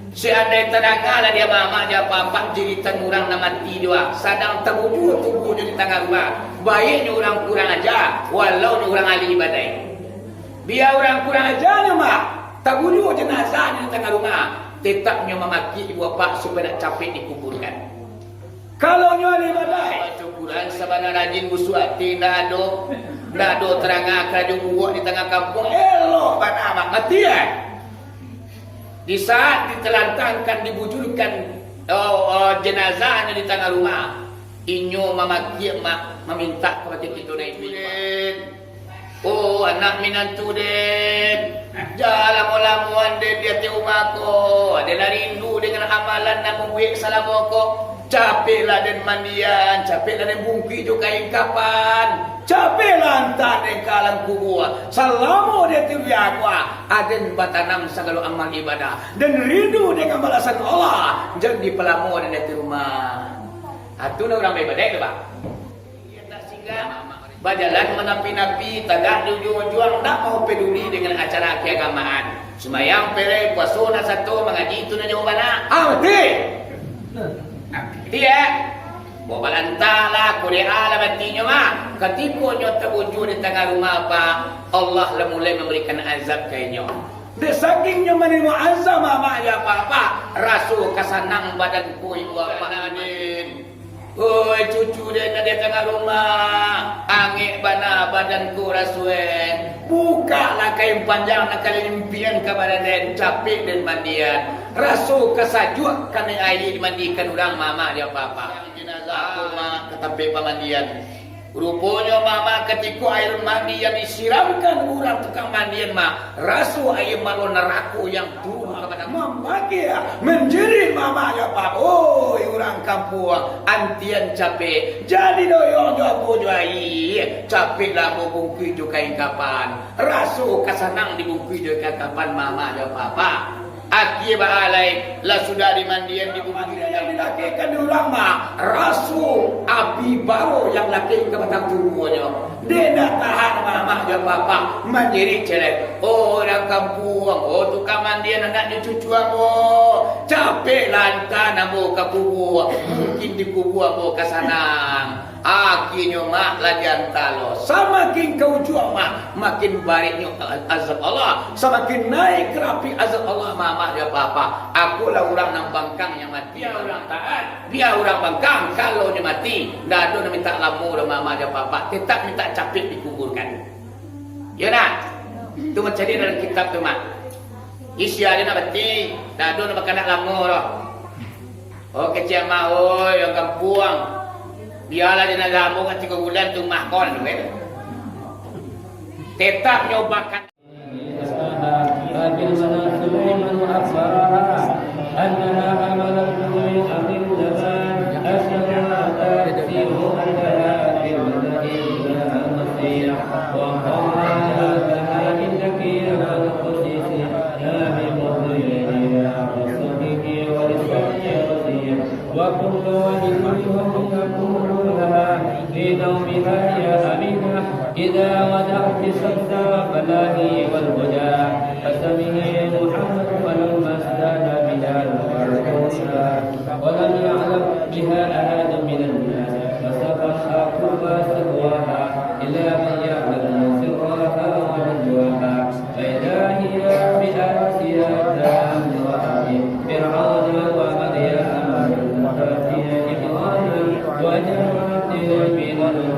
Seandai tenaga lah dia mama dia papa jeritan orang nak mati dia. Sadang terwujud tubuh di tengah rumah. Baiknya orang kurang aja, walau orang ahli ibadah. Biar orang kurang aja ni mak, terwujud jenazah di tengah rumah. Tetapnya memaki ibu bapa supaya nak capek dikuburkan. Kalau nyo ahli ibadah, baca Quran sabana rajin busuk hati nak do terangah kerajaan buat di tengah kampung. Elok bana mak mati Di saat ditelantangkan, dibujurkan jenazahnya di tengah rumah, inyo mamaki mak meminta kepada kita naik bilik. Oh anak minantu den, jalan mulamuan den dia ti rumah ko. Adalah rindu dengan amalan nak membuat salam ko. Capeklah den mandian, capeklah den bungki jo kain kapan. Capeklah entah den kalang kubur. Selama dia tiwiakwa, aden batanam segala amal ibadah. Dan rindu dengan balasan Allah. Jadi pelamu dan di rumah. Itu orang ibadah itu Pak. Dia tak singgah. Berjalan menapi-napi, tak ujung-ujung, tak mau peduli dengan acara keagamaan. Semayang pere, puasa satu, mengaji itu nanya mana. Betul. Dia bawa lantalah Korea lah batinya mak. Ketika nyo terwujud di tengah rumah apa, Allah lah mulai memberikan azab kayaknya. Dia sakingnya menerima azab mak ya apa rasul kasanang badanku ibu apa adin. Oi cucu dia di tengah rumah, angin bana badanku rasul. Bukalah kain panjang nak kali impian kepada den capek dan mandian. Rasul kesajuk kami air dimandikan orang mama dia papa. Jenazah rumah ketampe pemandian. Rupanya mama ketika air mandi yang disiramkan orang tukang mandian mak, rasul air malu neraka yang turun kepada mama dia menjerit mama ya pak. Oh orang kampung antian capek jadi doyong jago juai capek lah mau bungkui jo kain kapan. Rasul kasanang dibungkui jo kain kapan mama ya papa. Aki baalai lah sudah dimandian di bumi yang dilakukan orang mak rasul api baru yang laki ke batang tubuhnya. Dia tak tahan mama dan papa mandiri celek. Oh orang kampung, oh tukang mandian anaknya cucu aku capek lantan aku ke kubur, mungkin di kubur aku ke sanang. Akhirnya mak lagi antalo. Semakin kau jual mak, makin baiknya azab Allah. Semakin naik kerapi azab Allah mama ya papa. Akulah orang nang bangkang yang mati. Dia orang taat, dia orang bangkang. Kalau dia mati, dah ada minta lamu dah mama ya papa. Tetap minta capek dikuburkan. Ya nak? Itu mencari dalam kitab tu mak. Isi ada nak mati, dah ada nak makan lamu dah. Oh kecil mak, oh yang kampung. Biarlah jenazah mu kan 3 bulan tu mahkon tu tetap nyobakan في نومها يا أمينة إذا ودعت الشمس فلاهي والهدى فسمه محمد فلما ازداد بلال ورسولها ولم يعلم بها أحد من الناس فسبقها كما سقواها إلى من يعلم سرها ونجواها فإذا هي بآسيا دام وأبي فرعون ومريم المتاتية إخوانا وجنات من الهدى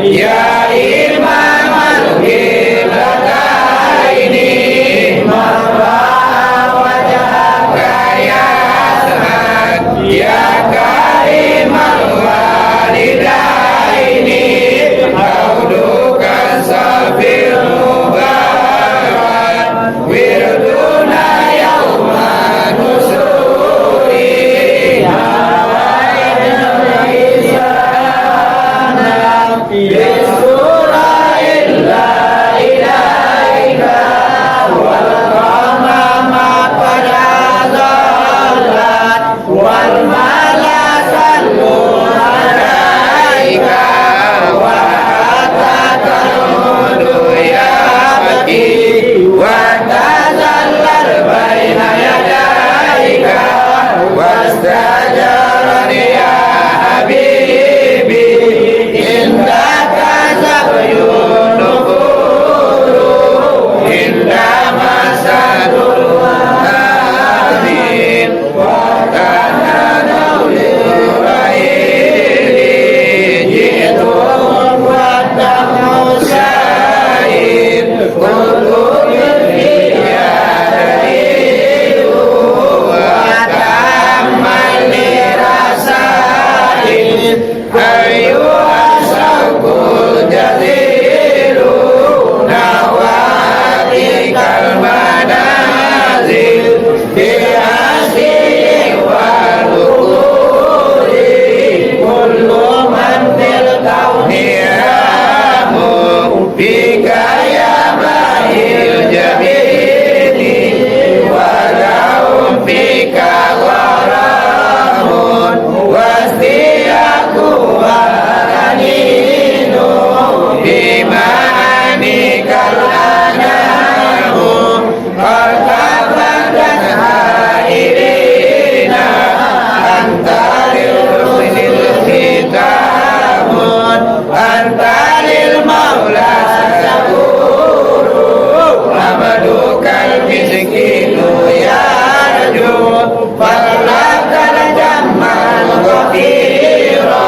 Ya Imam al-Qiblataini marra wajhaka ya Ahmad ya Karimal walidaini hauduka safir mubarak wirduna yauma nusuri wastajarani ya habibi indaka zabyun nufuru indama sadul amin wa kana naulil rahili jitu wa tamusain kullu ayu asakul jadilu nawatikal manazil fi asri wal ukuri kullu man fil kauni amu bika ya mahil jamili walau bika waramun wastiaku waraninu bimani kalanamu karkabadan hairina antaril rusil khitamun antaril maula sakuru amadukal miskinu yarju falakal jamal ghafira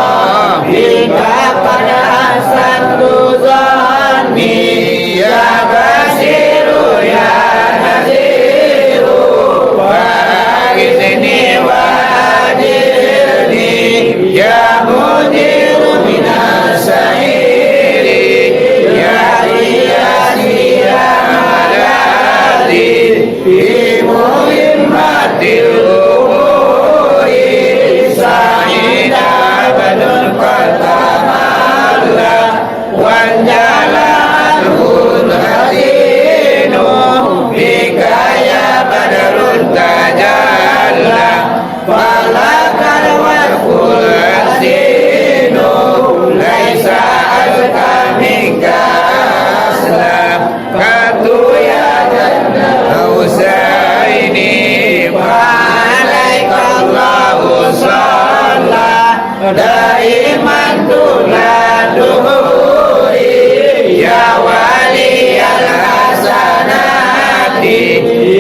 bika pada satu zani ya basiru ya naziru wa'agithni wa'ajirni ya mujiru minasairi ya iyasi ya maladi fi muhimmatil umuri sa'ida badun qatamalla wanjalan hunatinu bika ya badrun tajalla falakal wakul asinu laisa alka minka aslam katu ya jannah usaini wa'alaikallahu sallallahu daiman tuladuhuri ya waliyal hasanati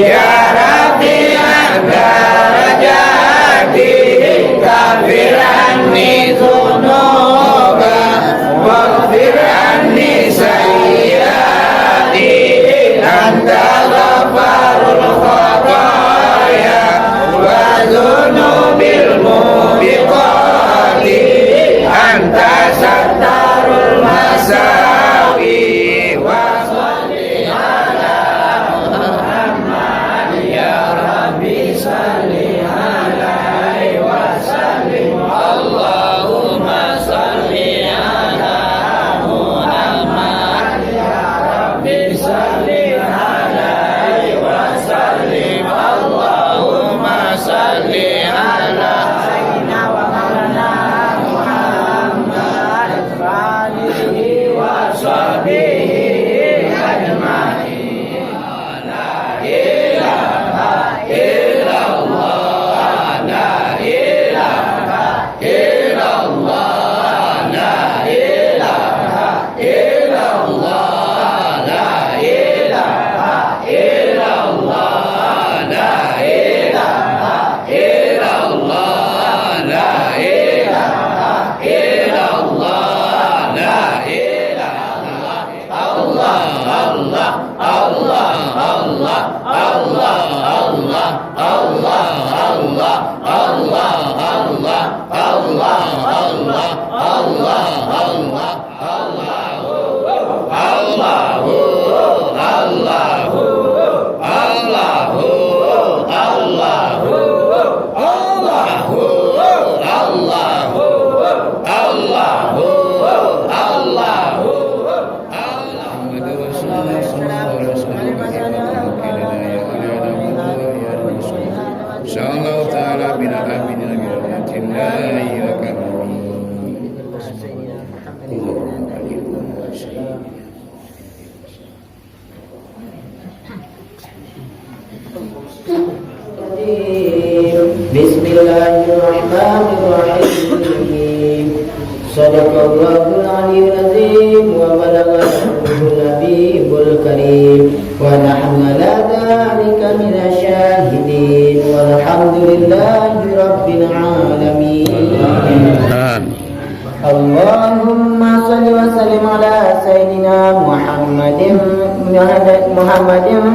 ya rafi'an darajati kafir anni dhunuba waghfir anni sayyiati anta ghafarul khataya wa dhunubil mubiqati anta sattarul masawi wa salli ala Muhammad ya Rabbi salli alaihi wa sallim Allahumma صدق الله العلي العظيم وبلغ رسوله النبي الكريم ونحن على ذلك من الشاهدين والحمد لله رب العالمين. اللهم صل وسلم على سيدنا محمد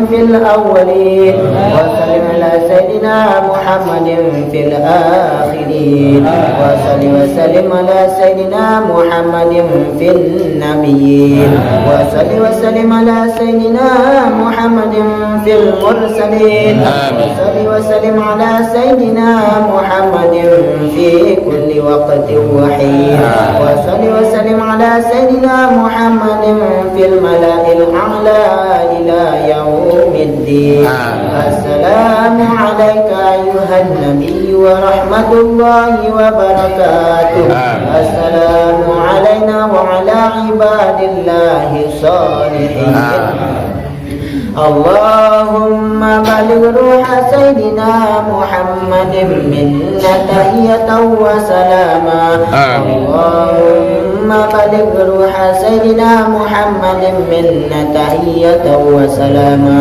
في الأولين وسلم على سيدنا محمد في الآخرين وسلم على سيدنا محمد في النبيين وسلم على سيدنا محمد في المرسلين وسلم على سيدنا محمد في كل وقت وحين وسلم على سيدنا محمد في الملأ الأعلى إلى يوم الدين. السلام عليك أيها النبي ورحمة الله وبركاته. السلام علينا وعلى عباد الله الصالحين. اللهم بلغ روح سيدنا محمد منا تحية وسلاما. اللهم بلغ روح سيدنا محمد منا تحية وسلاما.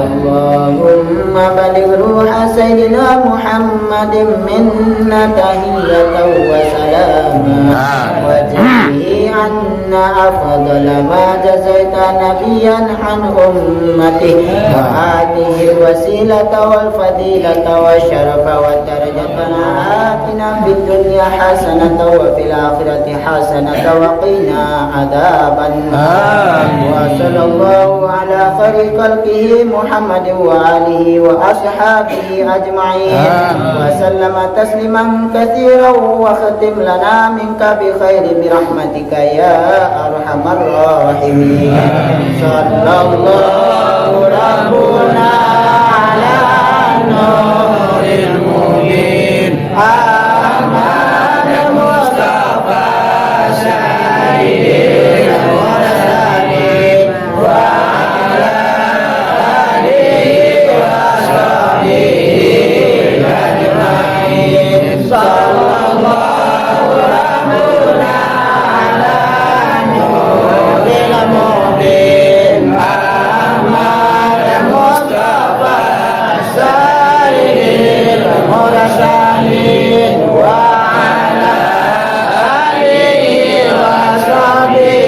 اللهم بلغ روح سيدنا محمد منا تحية وسلاما. وجزه عنا أفضل ما جزيت نبيا عن أمته وآته الوسيلة والفضيلة والشرف والدرجة. آتنا في الدنيا حسنة وفي الآخرة حسنة وقنا عذاب النار. وصلى الله على خير خلقه محمد وآله وأصحابه أجمعين وسلم تسليما كثيرا. وختم لنا منك بخير برحمتك يا أرحم الراحمين. صلى الله ربنا على نور المبين أحمد المصطفى سيد المرسلين وعلى آله وصحبه أجمعين. صلى الله ربنا على نور المبين أحمد المصطفى سيد المرسلين وعلى آله وصحبه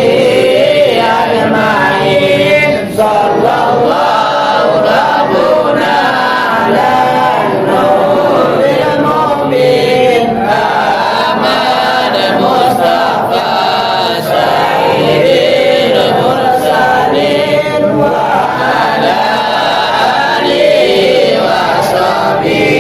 أجمعين. صلى الله ربنا على نور المبين أحمد المصطفى سيد المرسلين وعلى آله وصحبه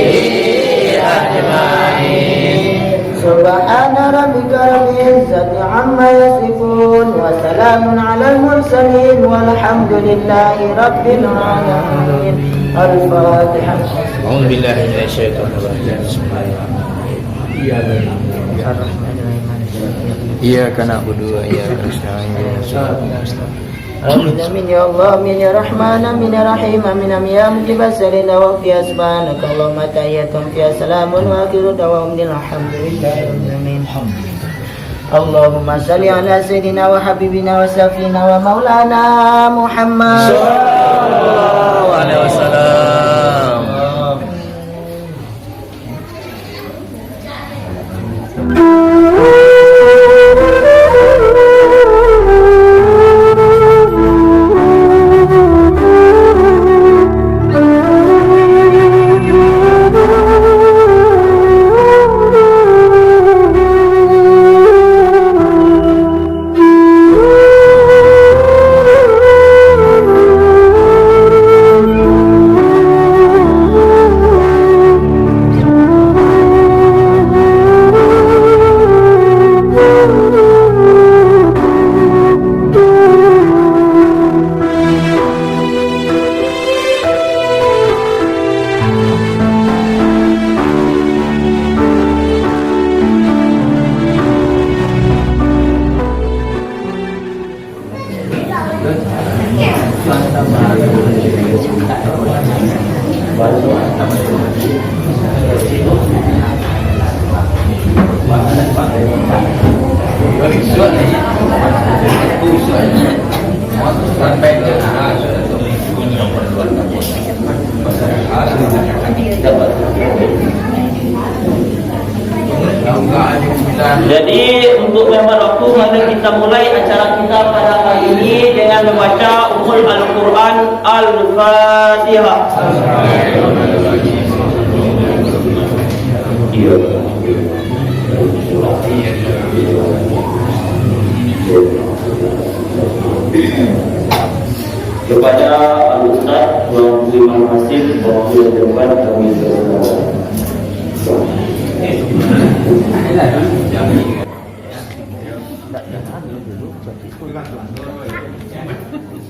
أجمعين. سبحان ربك رب العزة عما يصفون وسلام على المرسلين والحمد لله رب العالمين. الفاتحة. أعوذ بالله من الشيطان الرجيم. بسم الله الرحمن الرحيم. إياك نعبد وإياك نستعين. آمين آمين يا الله آمين يا رحمن آمين يا رحيم آمين آمين يا مجيب السائلين وفي سبحانك اللهم تحية فيها سلام وآخر دعواهم الحمد لله رب العالمين. اللهم صل على سيدنا وحبيبنا وسفينا ومولانا محمد صلى الله عليه وسلم. Jadi untuk member waktu, mari kita mulai acara kita pada hari ini dengan membaca Ummul Al-Quran Al-Fatihah. Kepada Al-Ustaz Tuan Imam Hasib waktu yang depan kami berdoa.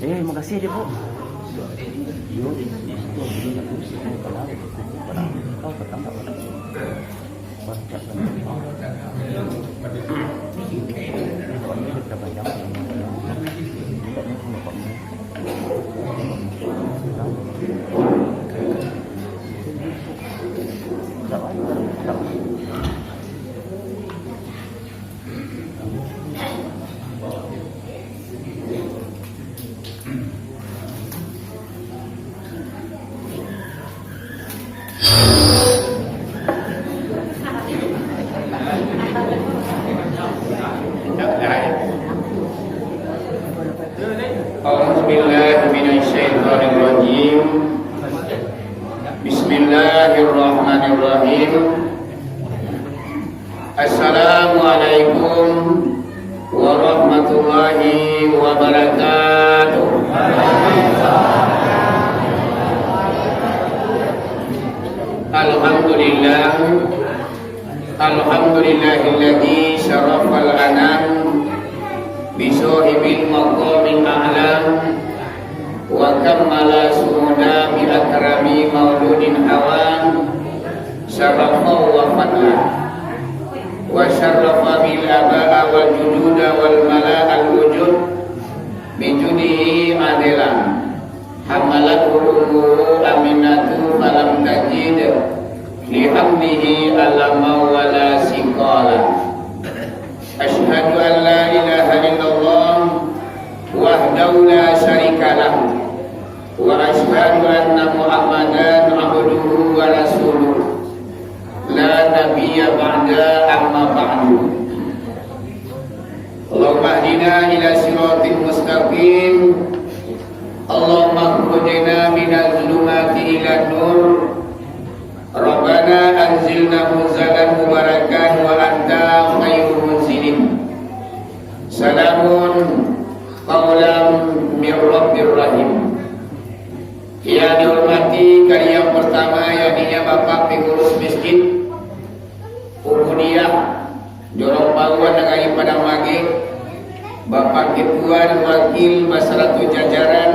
Terima kasih dia, Bu. Bismillahirrahmanirrahim. Bismillahirrahmanirrahim. Assalamualaikum warahmatullahi wabarakatuh. Alhamdulillah, alhamdulillahilladzi syarafal anam bisohibil maqamil a'lam wa kammala suhuda bi akrami mauludin hawan syarafa wa fadla wa syarafa bil aba'a wal jududa wal mala'al wujud bi judihi adilan hamalat umuru aminatu falam tajid li hamdihi alama wala siqala. Asyhadu an la ilaha illallah wahdahu la syarika lahu wa asyhadu anna Muhammadan abduhu wa rasuluh la nabiyya ba'da amma ba'du. Allahumma hdina ila siratal mustaqim. Allahumma khudina minaz zulumati ila nur. Rabbana anzilna munzalan mubarakan wa anta khairul munzilin. Salamun qawlan min rabbir rahim. Yang dihormati kali yang pertama yakni Bapak Pengurus Masjid Ubudiyah Jorong Bawah Negari Padang Mage, Bapak Ketua dan Wakil Masyarakat Jajaran,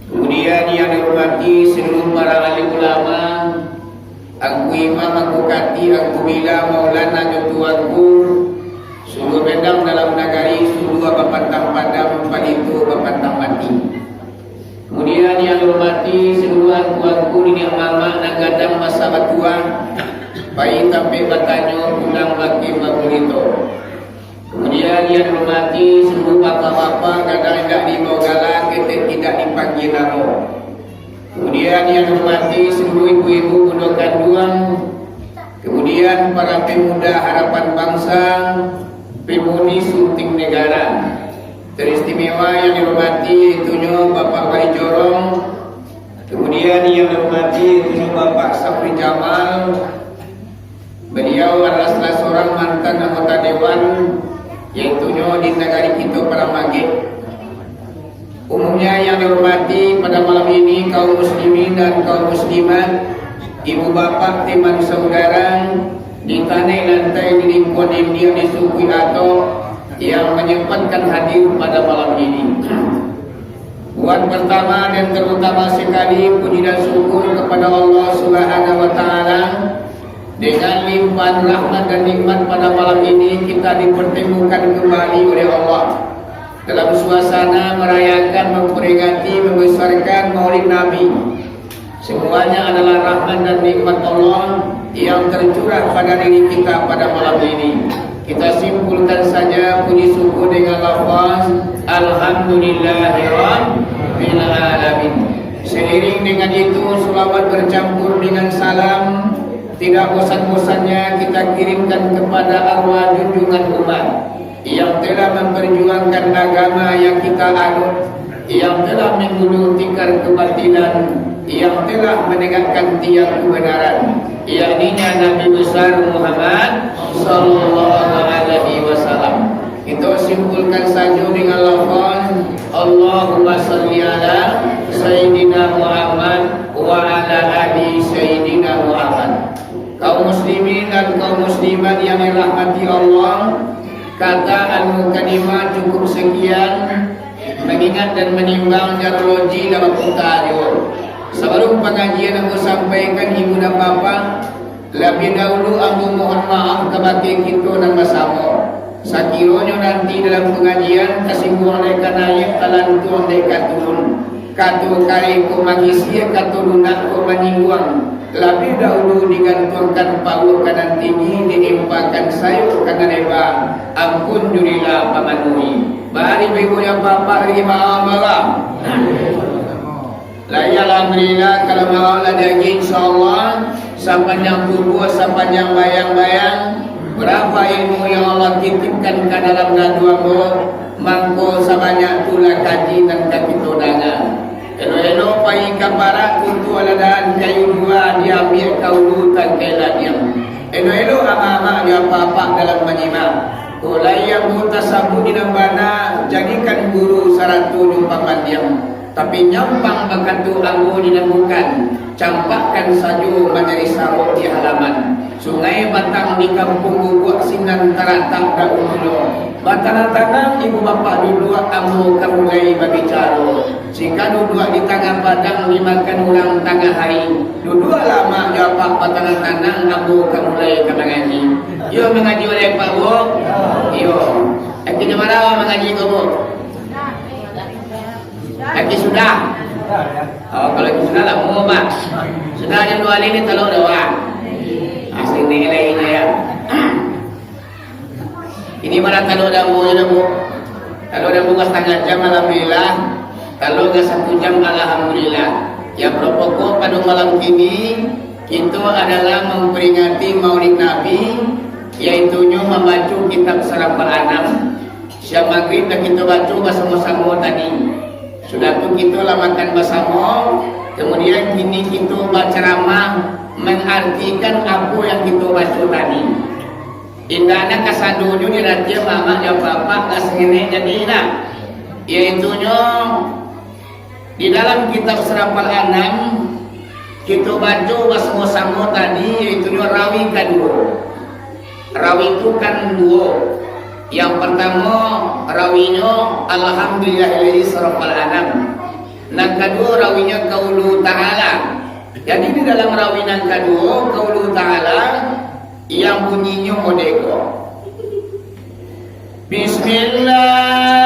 kemudian yang dihormati seluruh para ahli ulama, Aku Imam, Aku Kati, Aku Bila, Maulana, Jotuanku, seluruh bedang dalam negari, seluruh Bapantang Padam, Palitu, Bapantang Mati. Kemudian yang dihormati seluruh aku ini mama nagadang masa batua, bayi sampai batanyo, undang baki babulito. Kemudian yang dihormati seluruh bapak-bapak, kadang tidak dibawa galang, kita tidak dipanggil nama. Kemudian yang dihormati seluruh ibu-ibu pondok kandungan, kemudian para pemuda harapan bangsa, pemudi sunting negara. Teristimewa yang dihormati itunya Bapak Wali Jorong, kemudian yang dihormati itunya Bapak Safri Jamal. Beliau adalah salah seorang mantan anggota dewan, yaitunya di negari kita Padang Mage. Umumnya yang dihormati pada malam ini kaum muslimin dan kaum muslimat, ibu bapak, teman saudara di tanah lantai di lingkungan India di suku atau yang menyempatkan hadir pada malam ini. Buat pertama dan terutama sekali puji dan syukur kepada Allah Subhanahu wa taala. Dengan limpahan rahmat dan nikmat pada malam ini kita dipertemukan kembali oleh Allah dalam suasana merayakan, memperingati, membesarkan Maulid Nabi. Semuanya adalah rahmat dan nikmat Allah yang tercurah pada diri kita pada malam ini. Kita simpulkan saja puji syukur dengan lafaz Alhamdulillahirabbil alamin. Seiring dengan itu selawat bercampur dengan salam tidak bosan-bosannya kita kirimkan kepada arwah junjungan umat yang telah memperjuangkan agama yang kita anut, yang telah menggulung tikar kebatilan, yang telah menegakkan tiang kebenaran, yakni Nabi besar Muhammad sallallahu alaihi wasallam. Kita simpulkan saja dengan lafaz Allahumma salli ala Sayyidina Muhammad wa ala ali Sayyidina Muhammad. Kaum muslimin dan kaum muslimat yang dirahmati Allah, kata al-mukadimah cukup sekian mengingat dan menimbang jarologi dalam tajuk. Sebelum pengajian aku sampaikan ibu dan bapa, lebih dahulu aku mohon maaf kepada kita dan bersama. Sekiranya nanti dalam pengajian kesinggungan dekat ayat talantuan dekat turun, katu kari ku mangisi katu lunak ku menyinggung. Lebih dahulu digantungkan palu kanan tinggi, diimpakan sayur kanan lebar. Ampun jurilah pamanuhi. Bari ibu yang bapak terima amalah. Alhamdulillah kalau mau lagi insyaAllah sepanjang tubuh, sepanjang bayang-bayang berapa ilmu yang Allah titipkan ke dalam gaduamu mangko sebanyak tulah kaji dan kaki todangan. Elo-elo pai kabarat untuk aladaan kayu dua diambil kaulutan keladiam. Elo-elo ama-ama dia apa-apa dalam menyimak. Ulai yang mutasabu di nambana jadikan guru saratu numpaman diam. Tapi nyampang bakatu anggo dinamukan, campakkan sajo menjadi sarok di halaman. Sungai batang di kampung guguk sinan taratang daulo. Batang tangan ibu bapak duduk ambo kamulai berbicara. Jika duduk di tengah padang dimakan ulang tengah hari. Duduk lama jawab batang tangan ambo kamulai mengaji. Yo mengaji oleh Pak Bu. Yo. Akhirnya mana mengaji kamu? Lagi sudah. Oh, kalau itu sudah lah mau Pak. Sudah jam 2 ini telur doang. Asli nilai ini ya. Ini mana telur dah Bu, ya Bu. Kalau dah buka setengah jam alhamdulillah. Kalau dah 1 jam alhamdulillah. Yang berpokok pada malam ini kita adalah memperingati Maulid Nabi, yaitunya membaca kitab Surah Al-An'am. Siap maghrib dah kita baca bersama-sama tadi. Sudah tu kita lah makan bersama. Kemudian kini kita baca ceramah mengartikan apa yang kita baca tadi. Indahnya kasadunya dia mama dia bapak kasih jadi nak. Yaitunya di dalam kitab Surah Al-An'am kita baca bersama-sama tadi, yaitunya rawi kedua. Rawi itu kan dua. Yang pertama rawinya alhamdulillahilladzi sarafal anam. Yang kedua rawinya qaulu ta'ala. Jadi di dalam rawi yang kedua qaulu ta'ala yang bunyinya modeko. Bismillah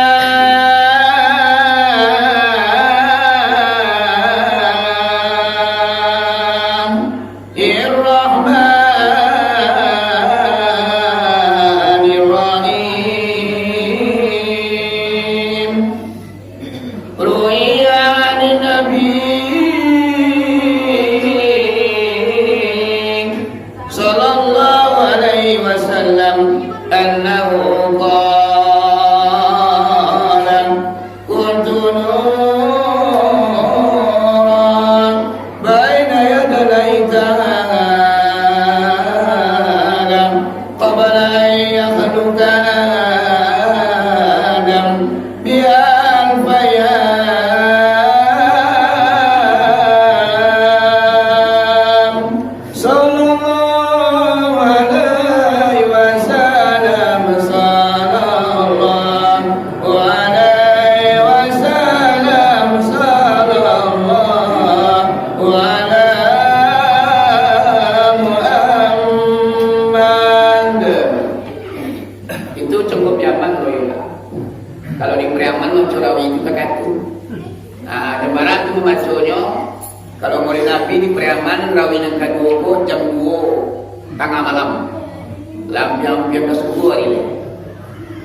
Kalau Maulid Nabi di Priaman rawi yang kedua jam 2 tengah malam. Jam 12 ini.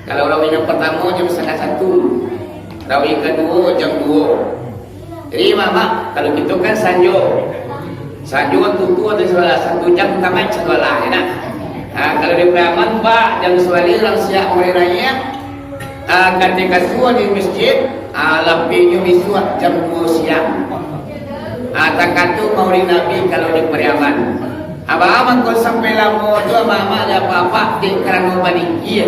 Kalau rawi yang pertama jam 1:30, rawi kedua jam 2. Jadi mama kalau gitu kan sanjo tutu ada salah 1 jam tamat sekolah ya nak. Kalau di Praman pak jam sekali orang siap mulai raya. Ketika suah di masjid, lebihnya misuat jam 2 siang. Tak tu maulid Nabi kalau di Praman. Abang kau sampai lama tu mama ada papa di kerana banikia.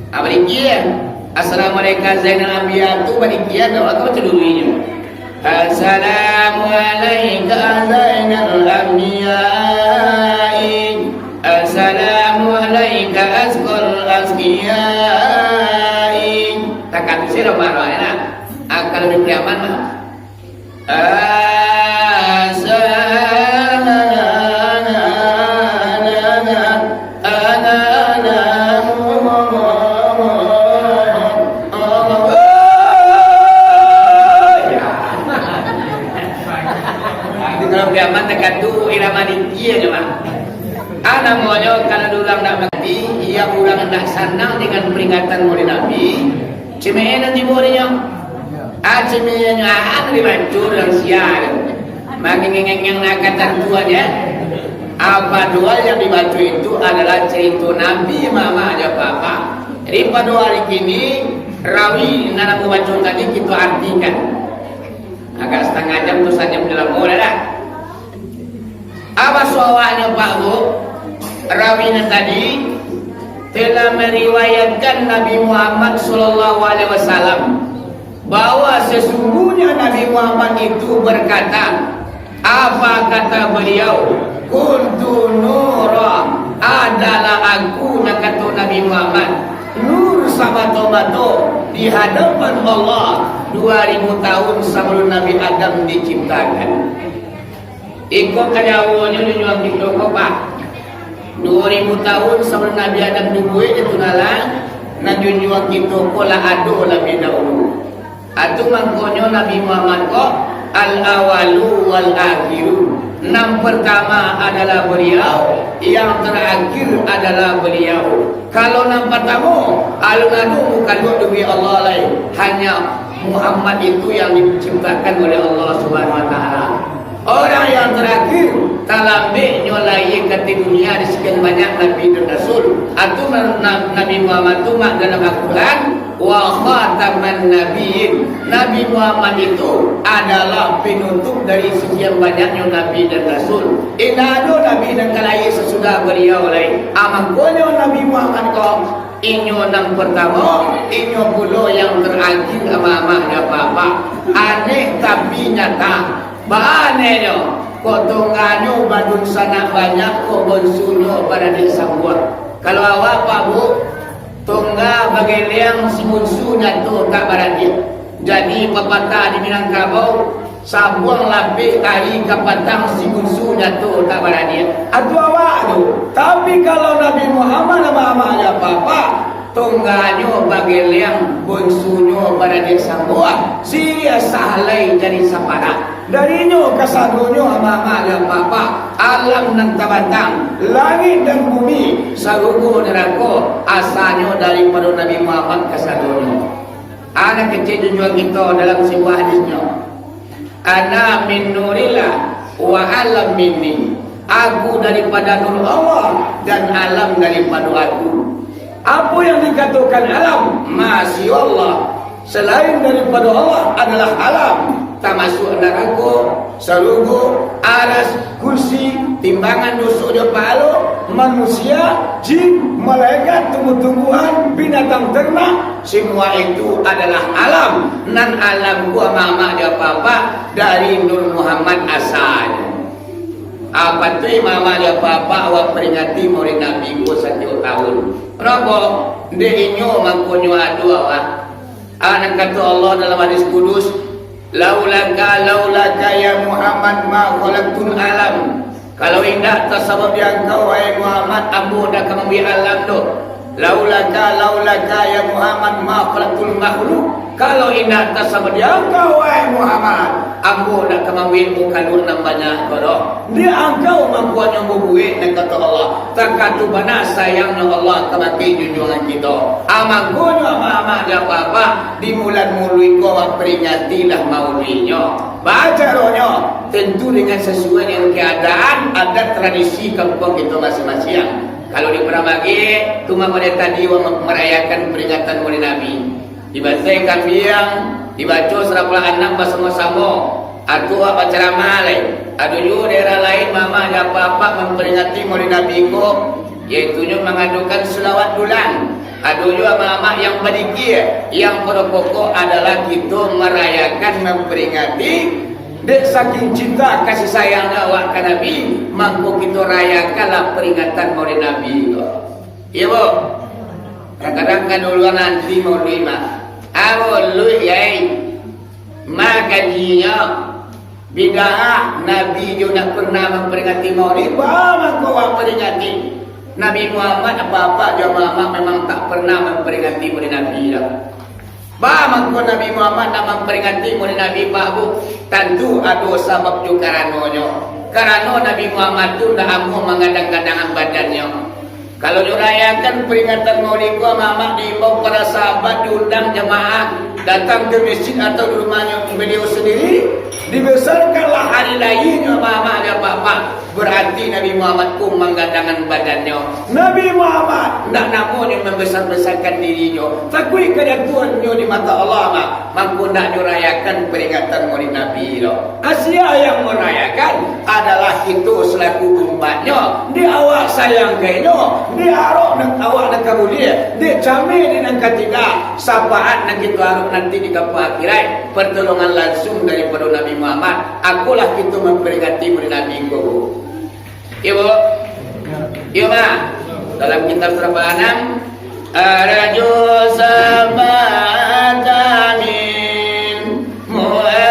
Banikia. Assalamualaikum Zainal Anbiya tu banikia doa tu macam dulunya. Assalamualaikum Zainal Anbiya. Assalamualaikum Azqal Azkiya. Tak tu sih marah ya nak. Kalau di Priaman mah. Namanya kalau ulang nak mati, ia ulang nak senang dengan peringatan Maulid Nabi. Cemeh nanti bolehnya. Cemehnya ada dibancur yang sial. Makin yang nakatan tuanya. Apa doa yang dibaca itu adalah cerita Nabi mama aja papa. Jadi pada hari ini rawi nak membaca tadi kita artikan. Agak setengah jam tu saja dalam mulai dah. Apa soalnya Pak Bu? Rawinya tadi telah meriwayatkan Nabi Muhammad sallallahu alaihi wasallam bahwa sesungguhnya Nabi Muhammad itu berkata, apa kata beliau? Kuntu nura, adalah aku, kata Nabi Muhammad, nur sabato-bato di hadapan Allah 2000 tahun sebelum Nabi Adam diciptakan. Ikut kajawannya nyuang kita kok Pak. 2000 tahun sebelum Nabi Adam dibuat itu nalang Nabi nyuang kita kola ado lebih dahulu. Atu mangkonyo Nabi Muhammad kok al-awalu wal-akhiru. Yang pertama adalah beliau, yang terakhir adalah beliau. Kalau yang pertama alun-adu bukan demi Allah lain, hanya Muhammad itu yang diciptakan oleh Allah Subhanahu wa taala. Orang yang terakhir talambe nyolai ke dunia di sekian banyak nabi dan rasul. Atau Nabi Muhammad itu mak dalam Al-Quran wa khataman nabiyyin. Nabi Muhammad itu adalah penutup dari sekian banyaknya nabi dan rasul. Inado nabi dan kalai sesudah beliau lain. Amangkonyo Nabi Muhammad kok inyo yang pertama, inyo pula yang terakhir ama-amanya bapak. Aneh tapi nyata. Bahannya kotongannya badun sana banyak kok bonsunyo pada desa buah. Kalau awak Pak Bu tungga bagi liang simunsunya tu tak baradia. Jadi pepatah di Minangkabau sabuang lebih kali kapatang simunsunya tu tak baradia. Aduh awak tu. Tapi kalau Nabi Muhammad nama-namanya Papa tungganyo bagi liang bonsunyo pada desa buah. Sia sahlai jadi sapara. Darinya kesadonyo ama-ama yang Bapa alam nan tabatang langit dan bumi sarugo neraka asalnya daripada Nabi Muhammad kesadonyo. Anak kecil juga kita dalam sebuah hadisnya, ana min nurillah wa alam minni. Aku daripada nur Allah dan alam daripada aku. Apa yang dikatakan alam masih Allah, selain daripada Allah adalah alam. Termasuk neraka, sarugo, aras, kursi, timbangan nusuk dia pahala, manusia, jin, malaikat, tumbuh-tumbuhan, binatang ternak, semua itu adalah alam. Nan alam gua mama dia papa dari Nur Muhammad asal. Apa tu mama dia papa awak peringati Maulid Nabi gua 1 tahun. Kenapa? Dia inyo mangkonyo adu awak. Anak kata Allah dalam hadis kudus, laulaka ya Muhammad ma khalaqtul alam. Kalau indah tasabab yang kau wahai Muhammad, aku dah kami alam tu. Laulaka ya Muhammad ma khalaqtul makhluk. Kalau indah tasabad yang kau Muhammad, ambo nak kemawin bukan namanya koro. Dia angkau mampuan yang berbuat dan kata Allah. Tak kata bana sayangnya Allah kemati junjungan kita. Amang kono ama dia apa di bulan Maulid kau peringatilah Maulidnya. Baca rohnya tentu dengan sesuai dengan keadaan ada tradisi kampung kita masing-masing. Kalau di Peramagi, cuma pada tadi merayakan peringatan Maulid Nabi. Dibacakan biang, dibaca surah Al-An'am bersama-sama. Atau apa ceramah lain. Ada juga daerah lain mama ada apa-apa memperingati Maulid Nabi ko, iaitunya mengadukan selawat bulan. Ada juga mama yang badikir, yang pada pokok adalah kita merayakan memperingati dek saking cinta kasih sayangnya awak ke Nabi, mangko kita rayakanlah peringatan Maulid Nabi ko. Iya bu. Kadang-kadang kan dulu nanti Maulid mah. Awalul yai makajinya bidah Nabi juga nak pernah memperingati Maulid. Bagaimana kau memperingati Nabi Muhammad apa-apa jamaah memang tak pernah memperingati Maulid Nabi dah. Bagaimana kau Nabi Muhammad nak memperingati Maulid Nabi babu? Tentu ada sebab juga karena Nabi Muhammad tu dah amu mengadang-kadang badannya. Kalau dirayakan peringatan Maulid Muhammad diimbau para sahabat, diundang jemaah datang ke masjid atau di rumahnya beliau sendiri, dibesarkanlah hari lahirnya Muhammad ada apa-apa. Berarti Nabi Muhammad pun menggadangkan badannya. Nabi Muhammad nak namun yang membesar-besarkan dirinya. Takui kejatuhannya di mata Allah mah. Mampu nak dirayakan peringatan Maulid Nabi lo. Asia yang merayakan adalah itu selaku umatnya. Di awak sayang kayaknya. Di arok dan awak nak kabulia. Di jamin di nak ketiga. Sabaat nak kita arok nanti di kampung akhirat. Pertolongan langsung daripada Nabi Muhammad. Akulah kita memperingati Maulid Nabi ko. Ibu, iya ma. Dalam kitab surah Al-An'am, Araju sabata min Muhammad,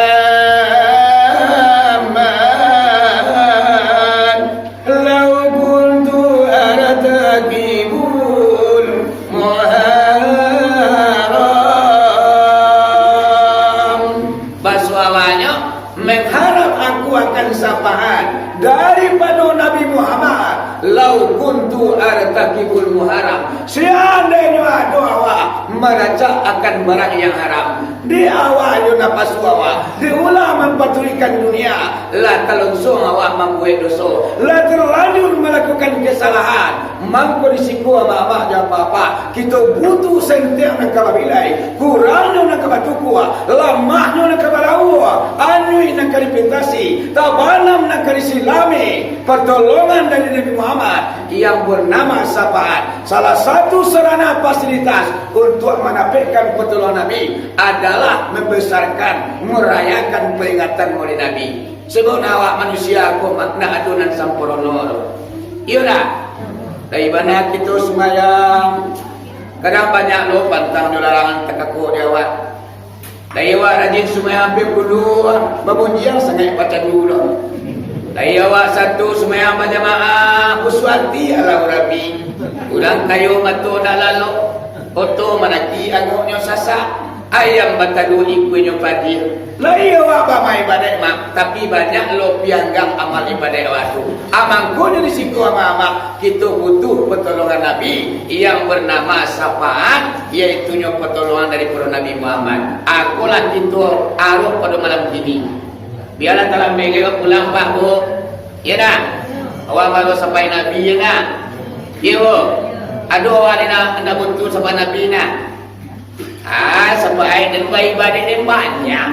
Lau kuntu artakibul muharram. Basuawanya mengharap aku akan sapaan daripada Nabi Muhammad. Lau kuntu artakibul muharram, seandainya ada awak meracak akan barang yang haram, di awak yo napas awak diulah mempatulikan dunia, lah terlangsung awak membuat dosa, lah terlanjur melakukan kesalahan, mangko disiku sama awak apa-apa. Kita butuh sentiang nak kabilai, kurangnya nak kabatukua, lemahnya nak kabarawa, anui nak kalipintasi, tabalam nak kalisilami. Pertolongan dari Nabi Muhammad yang bernama syafaat. Salah satu sarana fasilitas untuk menampilkan pertolongan Nabi adalah membesarkan, merayakan peringatan Maulid Nabi. Sebab awak manusia aku makna adunan sampurna. Iyalah. Dari mana kita semayang, kadang banyak lo pantang di larangan tekaku dia awak. Dari awak rajin semayang hampir dulu, memujian sangat baca dulu. Dari awak satu semayang berjamaah uswati ala urabi. Ulang kayu matu nak lalu foto manaki agaknya sasak ayam batadu ikunya padi. Lai awak bamai badai mak, tapi banyak lo pianggang amal ibadah awak tu. Amang ko di siku ama kita butuh pertolongan Nabi yang bernama syafaat, iaitu pertolongan daripada Nabi Muhammad. Akulah kita aruf pada malam ini. Biarlah dalam bengkel pulang Pak Bu. Ya dah. Awak baru sampai Nabi ya dah. Ya Bu. Aduh awak nak butuh sampai Nabi nak. Sampai dan ibadah ni banyak.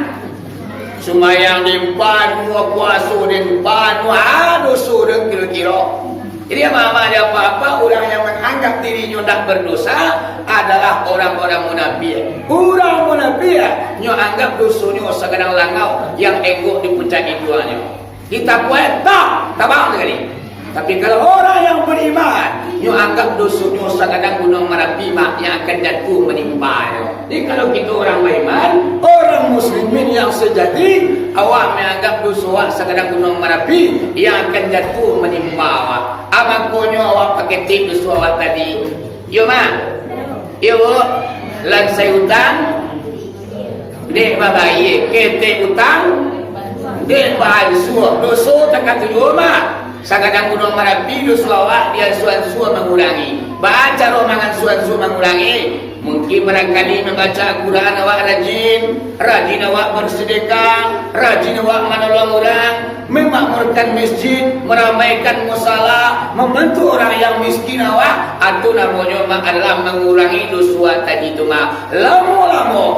Sumayang di panu, puasa di panu, dosa dan kira-kira. Jadi apa ada apa-apa orang yang menganggap dirinya tak berdosa adalah orang-orang munafik. Orang munafik nyo anggap dosanya sekadang langau yang ego dipuncaki duanya. Kita buat tak bang sekali. Tapi kalau orang yang beriman nyo anggap dosanya sekadang gunung Merapi yang akan jatuh menimpa. Jadi kalau kita orang beriman, orang muslimin yang sejati, awak menganggap dosa sekadang gunung Merapi yang akan jatuh menimpa awak. Abang konyo awak pakai tip dosa awak tadi. Yo ma. Yo Bu. Lan saya hutang. dek babaye kete utang dek balsu dosa tak tujuma sagadang kudu marabi dosa awak dia suan-suan mengurangi baca romangan suan-suan mengurangi mungkin barangkali membaca Al-Quran awak rajin awak bersedekah, rajin awak menolong orang, memakmurkan masjid, meramaikan musala, membantu orang yang miskin awak, itu namanya adalah mengurangi dosa tadi itu mah. Lama-lama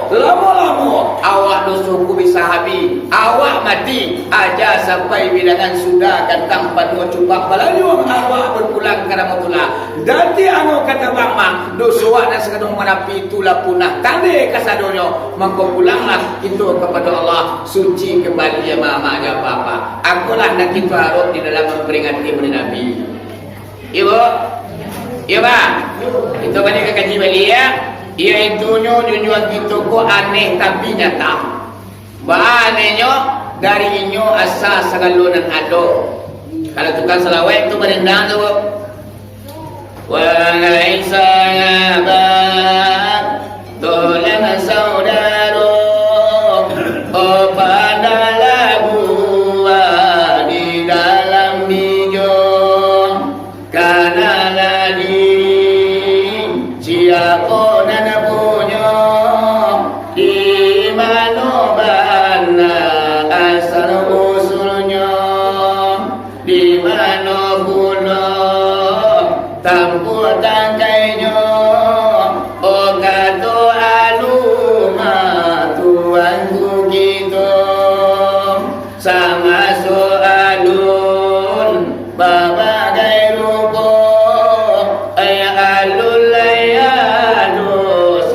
awak dosaku bisa habis, awak mati aja sampai bidangan sudah akan tanpa dua cuba balanyung awak berpulang ke rahmatullah. Dadi anu kata bang mah dosa awak dan sekadung menapi itulah punah tanda kasadonyo mangko pulanglah itu kepada Allah suci kembali ya mama ya papa. Akulah nak kita harus di dalam memperingati hari Nabi. Ibu, iya bang, itu banyak kaji balik ya. Iaitu nyunyuan kita ko aneh tapi nyata. Anehnya dari inyo asal segalonan ado. Kalau tukang selawat itu berendang tu. Walaisa yabat tolan saudaro pada lagu di dalam bijo karena lagi siapa dan punya di mana bana asal usulnya di mana pula tampur tangkainya oh kata aluma tuanku gitu sama soalun babagai rupa ayah alul layadu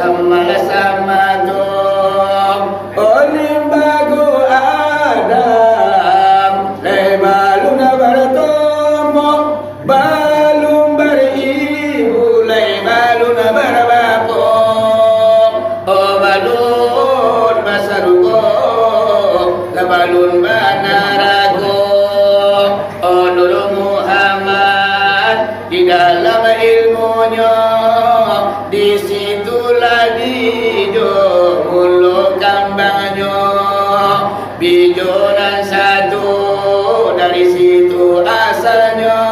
sama-sama dong onim bagu adam lebaluna bertemu balum beribu lebaluna berbapo oh balun basaruko lebalun banarago oh Nur Muhammad di dalam ilmunya di situ lagi do mulu kambangnya bijonan satu dari situ asalnya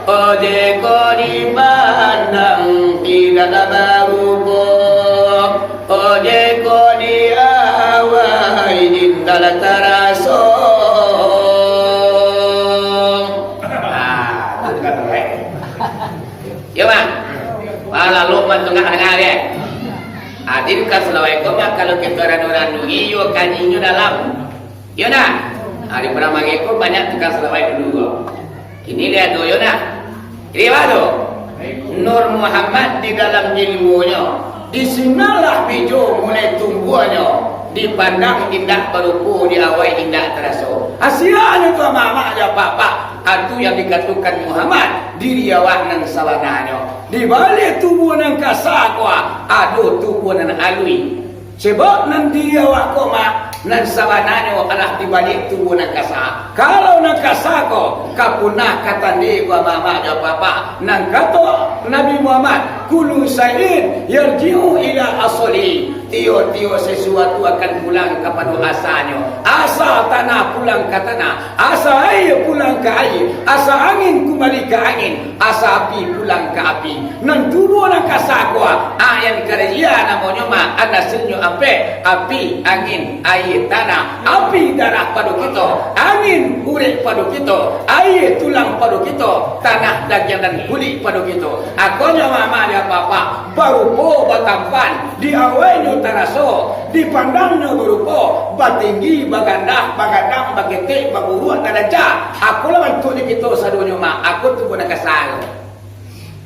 ojeko dipandang tidak barupo ojeko diawai indal taraso ya bang lalu mentengah-tengah dia hadir ke Assalamualaikum kalau kita ranu-ranu iyo kanyinya dalam ya nak hari Pramangeko banyak tukang Assalamualaikum dulu ini dia tu ya nak ini baru Nur Muhammad di dalam ilmunya di sinalah biju mulai tumbuhnya dipandang indah berupu diawai indah terasa asianya tu mama aja papa atu yang dikatakan Muhammad diri awak nang sawananya di balik tubuh nang kasakwa aduh tubuh nang alui sebab nang diri awak koma nang sawananya adalah di balik tubuh nang kasa kalau nang kasako kapunah kata ni gua mama aja papa nang kata Nabi Muhammad kullu sayin yarji'u ila asli tio-tio sesuatu akan pulang kepada asalnya asa tanah pulang ke tanah asa air pulang ke air asa angin kembali ke angin asa api pulang ke api nan tubuh nan kasakwa yang kerja namanya mah ada senyo api angin air tanah api darah pada kita angin urip pada kita air tulang pada kita tanah daging dan kulit pada kita akonya mama dia papa baru po batampan diawainya taraso dipandangnya berupa batinggi bagandah bagadang bagetik baguruan darajat aku lah bantu di kita sadunya mak aku tu pun nak kesal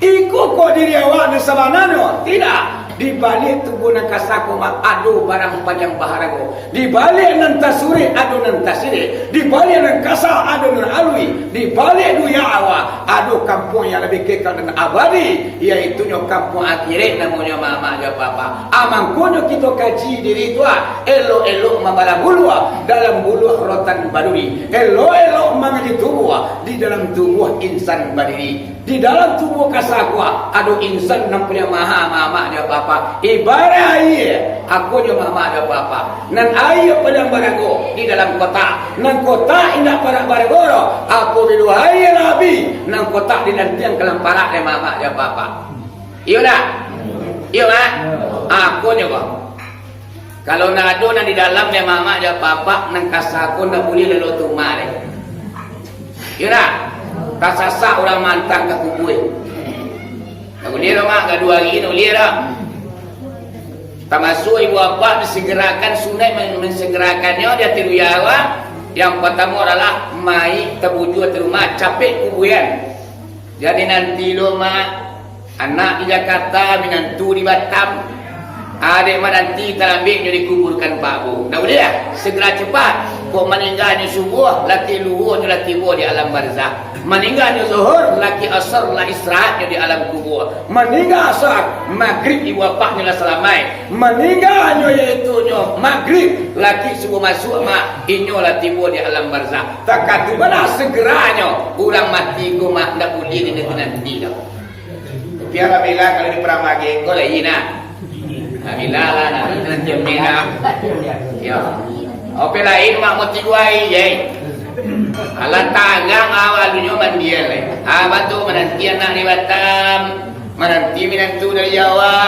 iku kok diri awak ni sabanano tidak di balik tubuh nan kasako mak adu barang panjang baharago di balik nan tasuri adu nan tasiri di balik nan kasa adu nan alui di balik duya awa adu kampung yang lebih kekal dan abadi iaitu kampung akhirat namanya mama ya papa amang kono kita kaji diri tua elo-elo mambala bulwa dalam buluh rotan baduri elo-elo mengaji tubuh di dalam tubuh insan badiri di dalam tubuh kasakwa adu insan namanya maha mama ya papa papa. Ibarat air, aku je mama dia papa. Nan air padang barago di dalam kota. Nan kota indah parak baragoro. Aku bilu air labi. Nan kota di nantian kelam parak dia mama dia papa. Iya tak? Iya tak? Aku je kok. Kalau nado na di dalam dia mama dia papa, nan kasako na boleh lalu tumare. Iya tak? Kasasa orang mantang ke kubui. Aku lira mak kedua hari ni lira. Termasuk ibu bapa disegerakan sunat mensegerakannya dia tiruyawa. Yang pertama adalah mai terwujud di rumah capek kuburan. Jadi nanti lo mak anak di Jakarta, menantu di Batam, adik mak nanti terambiknya dikuburkan Pak Bu. Dah boleh dah? Segera cepat. Kok meninggalnya subuh, laki luhur laki buah di alam barzah. Meninggalnya zuhur, laki asar lah istirahatnya di alam kubur. Meninggal asar, maghrib ibu bapaknya lah selamai. Meninggalnya iaitu maghrib, laki subuh masuk mak, inyo lah tiba di alam barzah. Tak kata mana segeranya orang mati ku mak tak boleh di nanti dah. Tapi alhamdulillah kalau di peramagi kau lah ina. Alhamdulillah lah nanti mina. Ya. Apa lain mak mati guai je. Alat tagang awalnya mandian le. Batu menanti anak di Batam, menanti menantu dari Jawa.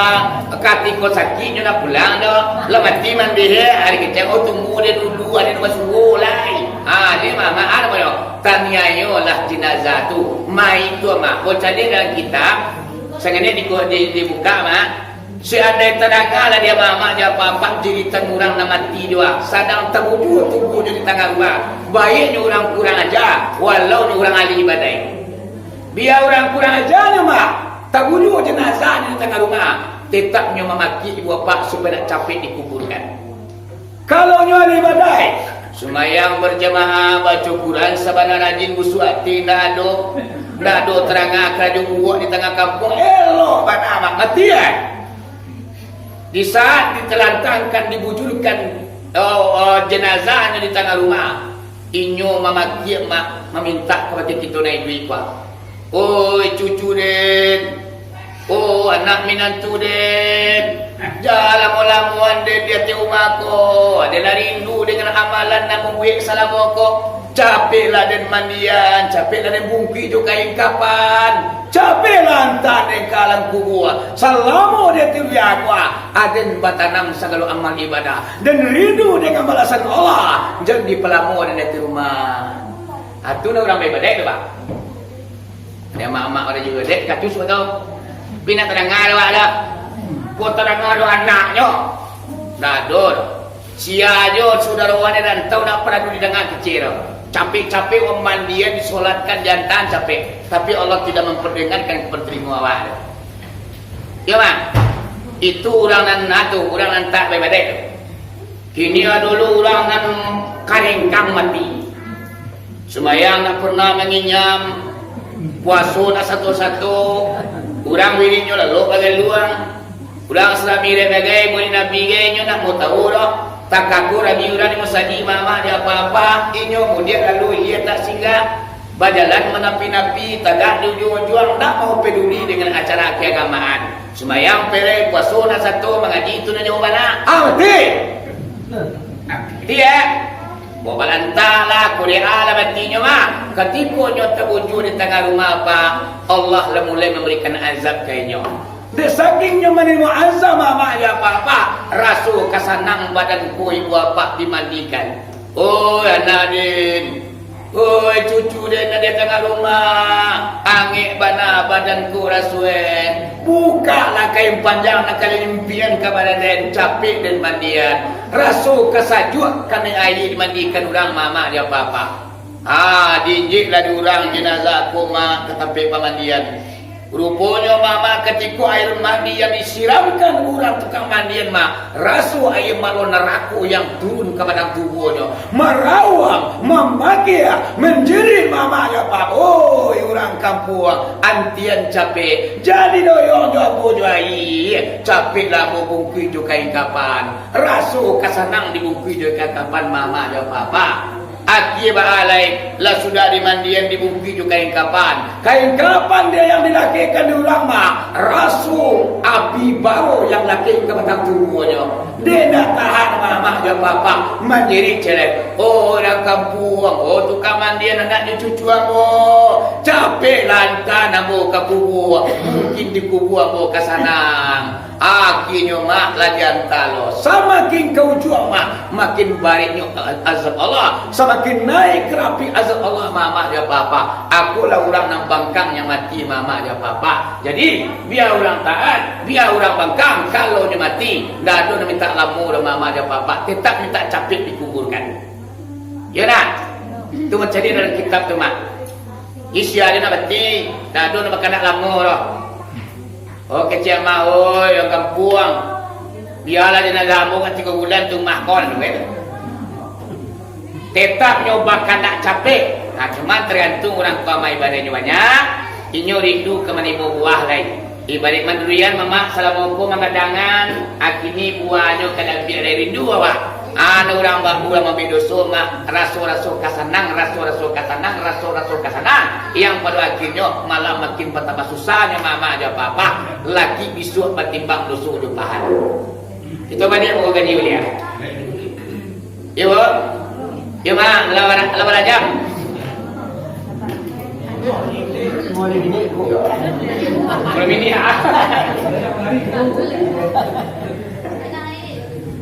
Katiko sakitnya nak pulang dah. Lah mati mandi hari kita tunggu dia dulu ada rumah sungguh lai. Dia mama ada mana? Tanyayo lah jenazah tu. Mai tu mak. Baca dia dalam kitab. Sengaja dibuka mak. Seandai tenaga lah dia mama dia papa jadi tengurang nak mati dia. Sadang terwujud tubuh di tengah rumah. Baiknya orang kurang aja, walau orang ahli ibadah. Biar orang kurang aja ni mak, terwujud jenazah di tengah rumah. Tetapnya memaki ibu bapa supaya nak capek dikuburkan. Kalau ahli ibadah, semayang berjemaah baca Quran sabana rajin busuati nado terangah kerajaan buat di tengah kampung. Elok bana mak mati Di saat ditelantangkan, dibujurkan jenazahnya di tengah rumah, inyo mamaki mak meminta kepada kita naik duit pak. Oi cucu den, oh anak minantu den, jalan mulamuan den dia ti rumah ko, dia rindu dengan amalan nak membuat salam ko. Capeklah den mandian, capeklah den bungki jo kain kapan, capeklah antar den kalang kubur. Selama dia tiru aqua, aden batanam segala amal ibadah dan rindu dengan balasan Allah. Jadi pelamu ada di rumah. Atu orang ibadah tu pak. Ada mak-mak ada juga dek kacus betul. Bina terdengar ada. Kau terdengar anaknya. Dadur. Siajo saudara wanita dan tahu nak pernah duduk dengan kecil. Capek-capek orang mandian disolatkan jantan capek. Tapi Allah tidak memperdengarkan kepentingan awak. Ya bang. Itu orang nan natu, orang nan tak baik-baik. Kini dulu orang nan karingkang mati. Semayang nak pernah menginyam, puasa nak satu-satu. Orang wirinya lalu bagai luang. Orang selami bagai murid Nabi gayanya nak mau tahu dah. Tak kaku rabi orang ni masadi mama dia apa-apa. Inyo kemudian lalu ia tak singgah. Berjalan menapi-napi, tagak di ujung-ujung, tak mau peduli dengan acara keagamaan. Semayang pere, puasa nak satu, mengaji itu nak jauh mana? Mati! Dia bawa lantalah, kuliah lah matinya mah. Ketika nyo terwujud di tengah rumah apa, Allah lah mulai memberikan azab kayaknya. Desakingnya menerima azab mama ya apa-apa, rasul kasanang badanku ibu apa dimandikan. Oh anak din, oh cucu din ada tengah rumah, angin bana badanku rasul. Bukalah kain panjang nak kalian impian kepada den capek dan mandian. Rasul kesajuk kami air dimandikan orang mama dia apa-apa. Dijiklah diorang jenazah koma ke tempat pemandian. Rupanya mama ketika air mandi yang disiramkan orang tukang mandian mah, rasu air malu neraka yang turun kepada tubuhnya, merawang, membakia, menjerit mamanya pak. Oh orang kampung antian capek, jadi doyong jopo juai, capek lah mau bungkui jo kain kapan, rasu kesenang dibungkui jo kain kapan mama jo papa. Aki baalai lah sudah dimandian di bumi juga kain kapan dia yang dilakikan di ulama rasul api baru yang lakikan batang tubuhnya dia nak tahan mama dan papa mandiri celek orang kampung tukang mandian anak cucu capek lantan amo ke kubur mungkin di kubur amo ke sanang akhirnya mak lagi antalo semakin kau jual mak makin baiknya azab Allah semakin naik kerapi azab Allah mama dan papa akulah orang nang bangkang yang mati mama dan papa jadi biar orang taat biar orang bangkang kalau dia mati dah ada minta lamu dan mama dan papa tetap minta capek dikuburkan ya nak itu mencari dalam kitab tu mak isi ada nak mati dah ada nak makan nak lamu dah. Oh kecil mah, oh yang kampung, biarlah dia nak lambung 3 bulan tu mahkon, tetap nyobakan nak capek. Nah cuma tergantung orang tua mai ibadahnya banyak, inyo rindu ke mana ibu buah lain. Ibadat mandurian mama salamualaikum mengadangan, akini buahnya kada biar rindu awak. Anu orang bahu lama bedoso mak rasul-rasul kasanang yang pada akhirnya malah makin betapa susahnya mama aja papa laki bisu batimbang doso udah pahan itu banyak mau gani ulia yo ma lawan jam boleh ini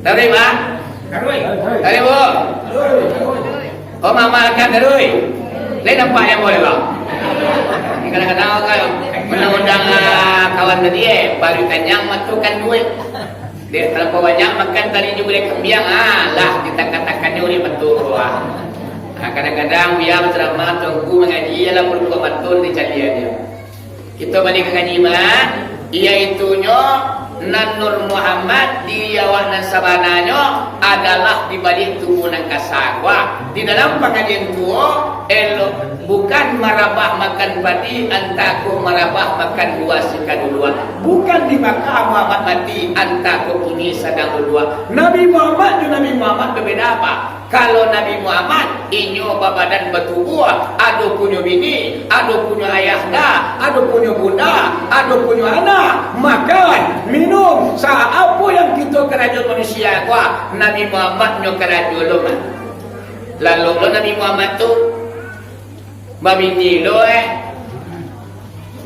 dari ma dari bu oh mama akan dari lain apa yang boleh bang kadang-kadang kalau undang-undang kawan tadi baru kenyang matukan duit dia terlalu banyak makan tadi juga boleh kembiang lah kita katakannya oleh betul kadang-kadang biar berceramah tunggu mengaji ialah berbuka betul di caliannya kita balik ke ngaji mah iaitunya Nanur Muhammad di awak dan sabananya adalah di balik tubuhan kasagwa di dalam pengajian tua elok bukan marabah makan padi antaku marabah makan buah sikadulua bukan di makam Muhammad mati antaku ini sedang dua Nabi Muhammad dan Nabi Muhammad berbeda apa kalau Nabi Muhammad inyo badan bertubuh ada punya bini ada punya ayah dah ada punya bunda ada punya anak makan minum saat apa yang kita kerajaan manusia kuah Nabi Muhammad nyo kerajaan lalu Nabi Muhammad tu babini lo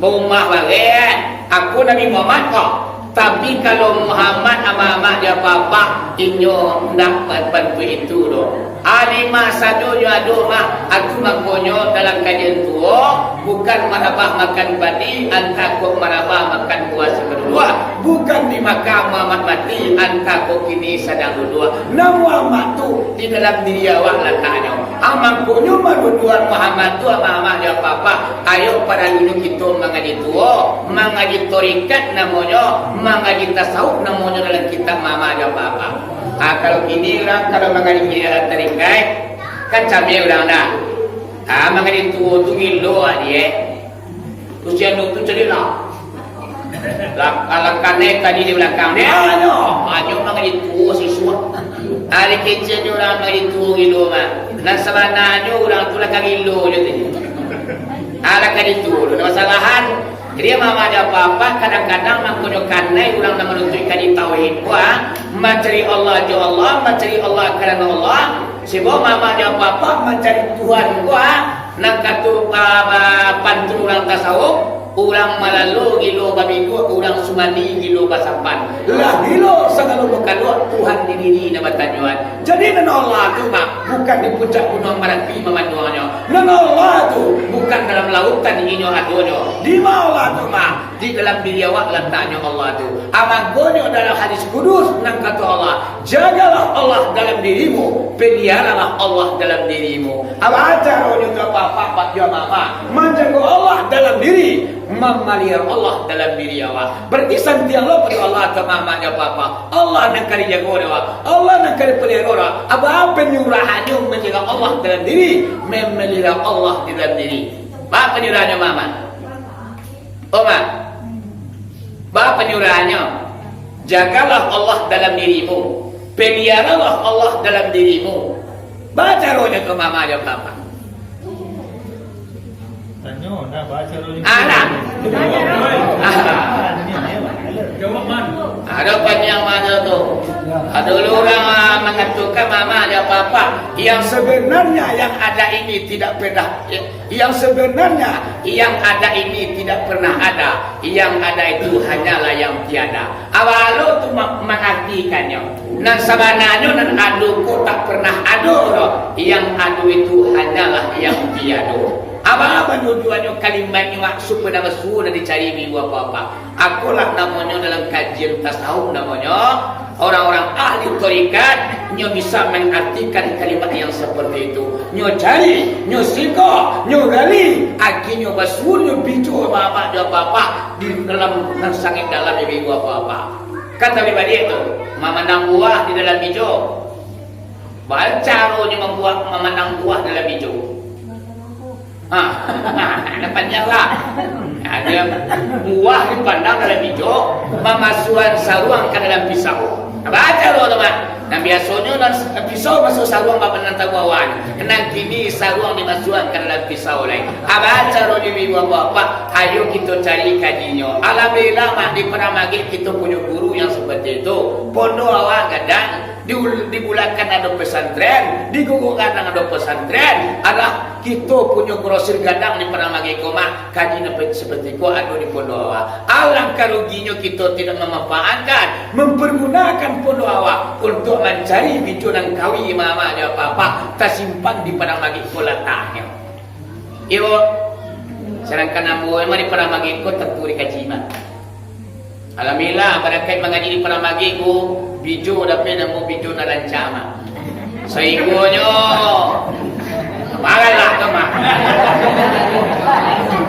rumah balik aku Nabi Muhammad kok tapi kalau Muhammad ama dia papa inyo nak bantu itu lo alima satu ado mah aku makonyo dalam kajian tua bukan marabah makan padi antaku marabah makan buah kedua bukan di makam Muhammad mati antaku kini sedang dua nah Muhammad tu di dalam diri awak letaknya amakonyo maduduan Muhammad tu ama dia papa ayo pada dulu kita mengaji tua mengaji torikat namanya mengaji tasawuf namanya dalam kitab mama dia papa kalau ini orang kalau mengaji terikai kan cabai orang dah mengaji tua tu gilo dia usia tu cerita alakannya tadi di belakang dia hanya mengaji tua siswa hari kecil orang mengaji tua gilo mah dan sebenarnya orang tu lah gilo je alakan itu masalahan dia mama ada apa-apa kadang-kadang menggunakan orang yang menunjukkan tauhid kuah mencari Allah jo Allah mencari Allah kerana Allah sebab mama ada apa-apa mencari Tuhan kuah nak kata pantun orang tasawuf orang malalu gilo babiku orang sumani gilo basapan lah gilo segala berkaluan Tuhan di diri nama tajuan jadi nana Allah tu bukan di puncak gunung Merapi memanduannya nana Allah tu bukan dalam lautan inyo adonyo di mana Allah tu di dalam diri awak letaknya Allah tu amagonyo dalam hadis kudus nang kata Allah jagalah Allah dalam dirimu peliharalah Allah dalam dirimu apa ajarannya tu apa dia mama menjaga Allah dalam diri memelihara Allah dalam diri awak berarti santialah pada Allah tamamanya apa Allah nak kali jaga awak Allah nak kali pelihara apa penyurahannya menjaga Allah dalam diri memelihara Allah di dalam diri apa penyurahannya mama Oma apa penyurahannya jagalah Allah dalam dirimu peliharalah Allah dalam dirimu Baca rohnya ke mama dia papa. Tanya, dah baca dulu. Anak. Jawab man. Ada panjang mana tu? Ada orang mengatakan mama dia papa. Yang sebenarnya yang ada ini tidak pernah. Yang sebenarnya yang ada ini tidak pernah ada. Yang ada itu hanyalah yang tiada. Awal tu mengartikannya. Nan sabananya nan adu ko tak pernah adu. Yang adu itu hanyalah yang tiada. Apa tujuannya kalimat yang maksud pada sudah dicari minggu apa-apa. Akulah namanya dalam kajian tasawuf namanya orang-orang ahli tarikat nyo bisa mengartikan kalimat yang seperti itu. Nyo cari, nyo siko, nyo gali, akhirnya basul nyo bicu apa-apa apa-apa di dalam sangit dalam minggu apa-apa. Kata pribadi itu, memandang buah di dalam hijau. Caranya membuat memandang buah dalam hijau. Ada panjang lah. Ada buah dipandang dalam hijau, memasukkan saruang ke dalam pisau. Baca loh teman. Nah biasanya pisau masuk saruang bapak nanti bawan. Kenang kini saruang dimasukkan ke dalam pisau lain. Baca loh di minggu bapak. Ayo kita cari kajinya. Alhamdulillah mak di Paramagi kita punya guru yang seperti itu. Pondok awak kadang dibulatkan ada pesantren, digugurkan ada pesantren, ada kita punya grosir gadang di Paramagi koma kaji seperti itu ada di pondok awak. Alangkah ruginya kita tidak memanfaatkan, mempergunakan pondok awak untuk mencari biju dan kawi mama dia apa-apa tersimpan di Paramagi kolatahnya. Iyo, sedangkan ambo emang di Paramagi ko tentu dikaji mah. Alhamdulillah pada kait mengaji di Paramagi ko biju dapat namo biju na lancama. Saigonyo. Magalah ka ma.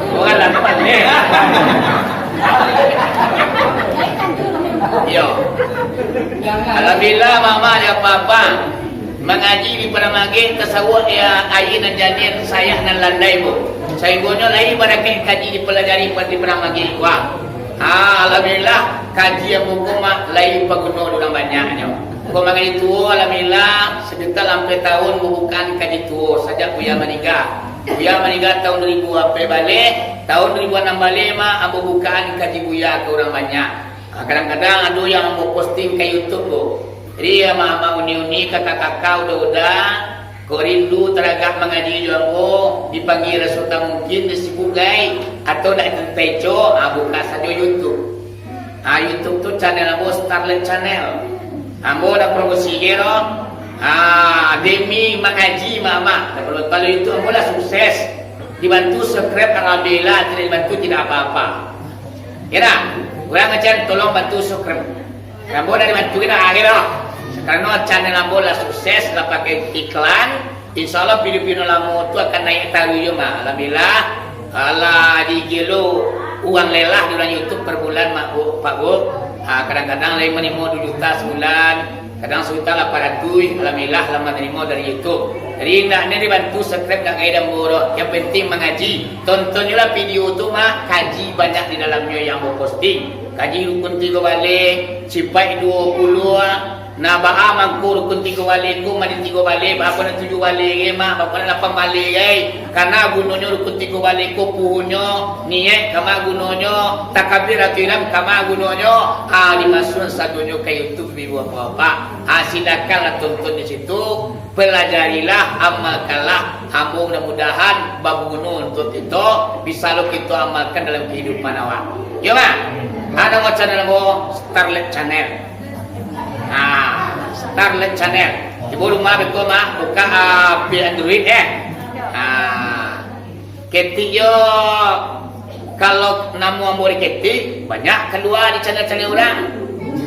Magalah ka eh. Yo. Alhamdulillah mama ya papa mengaji di Paramagi tasawuf ya ayin dan janin saya nan landai bu. Saigonyo lain pada kait kaji dipelajari di Paramagi wah. Alhamdulillah kaji yang mukuma lain paguno orang banyaknya. Kau makan itu alhamdulillah sekitar sampai tahun bukan kaji itu saja Buya Maniga. Buya Maniga tahun 2000 apa balik, tahun 2006 balik mah abu bukaan kaji Buya ke orang banyak. Kadang-kadang ada yang mau posting ke YouTube bu. Jadi ya mama uni-uni kakak-kakak udah kau rindu teragak mengaji juga kau dipanggil resulta mungkin disibugai atau dak terpeco buka saja YouTube. YouTube tu channel ambo Starlet Channel. Ambo dah promosi gero. Demi mengaji mama. Kalau itu ambo dah sukses. Dibantu subscribe alhamdulillah, tidak dibantu tidak apa-apa. Kira, orang macam tolong bantu subscribe. Ambo dah dibantu kita akhirnya. Karena channel ambo lah sukses, lah pakai iklan, insyaallah video-video lamu tu akan naik taruh mah. Alhamdulillah, ala di kilo uang lelah di dalam YouTube per bulan mak bu, pak bu. Kadang-kadang lain menimo 2 juta sebulan, kadang sejuta 800. Alhamdulillah lama menimo dari YouTube. Jadi nak ni dibantu subscribe nak kaidah murah. Yang penting mengaji. Tontonlah video tu mah kaji banyak di dalamnya yang mau posting. Kaji rukun 3 balik, cipai 20. Nah, baha mangku rukun 3 balik ku mandi 3 balik, apa nak 7 balik mah, apa nak 8 balik karena gunanya rukun 3 balik ku puhunyo niat kama gunanya takbir akhiram kama gunanya dimasukkan sadunya ke YouTube video apa-apa. Silakanlah tonton di situ, pelajarilah, amalkanlah. Ambo mudah-mudahan babunu untuk itu bisa lo kita amalkan dalam kehidupan awak. Yo mah. Ada mo channel mo Starlet Channel. Starlet Channel. Ibu rumah betul mah buka Android ketik yo kalau namu ambo ketik banyak keluar di channel-channel orang.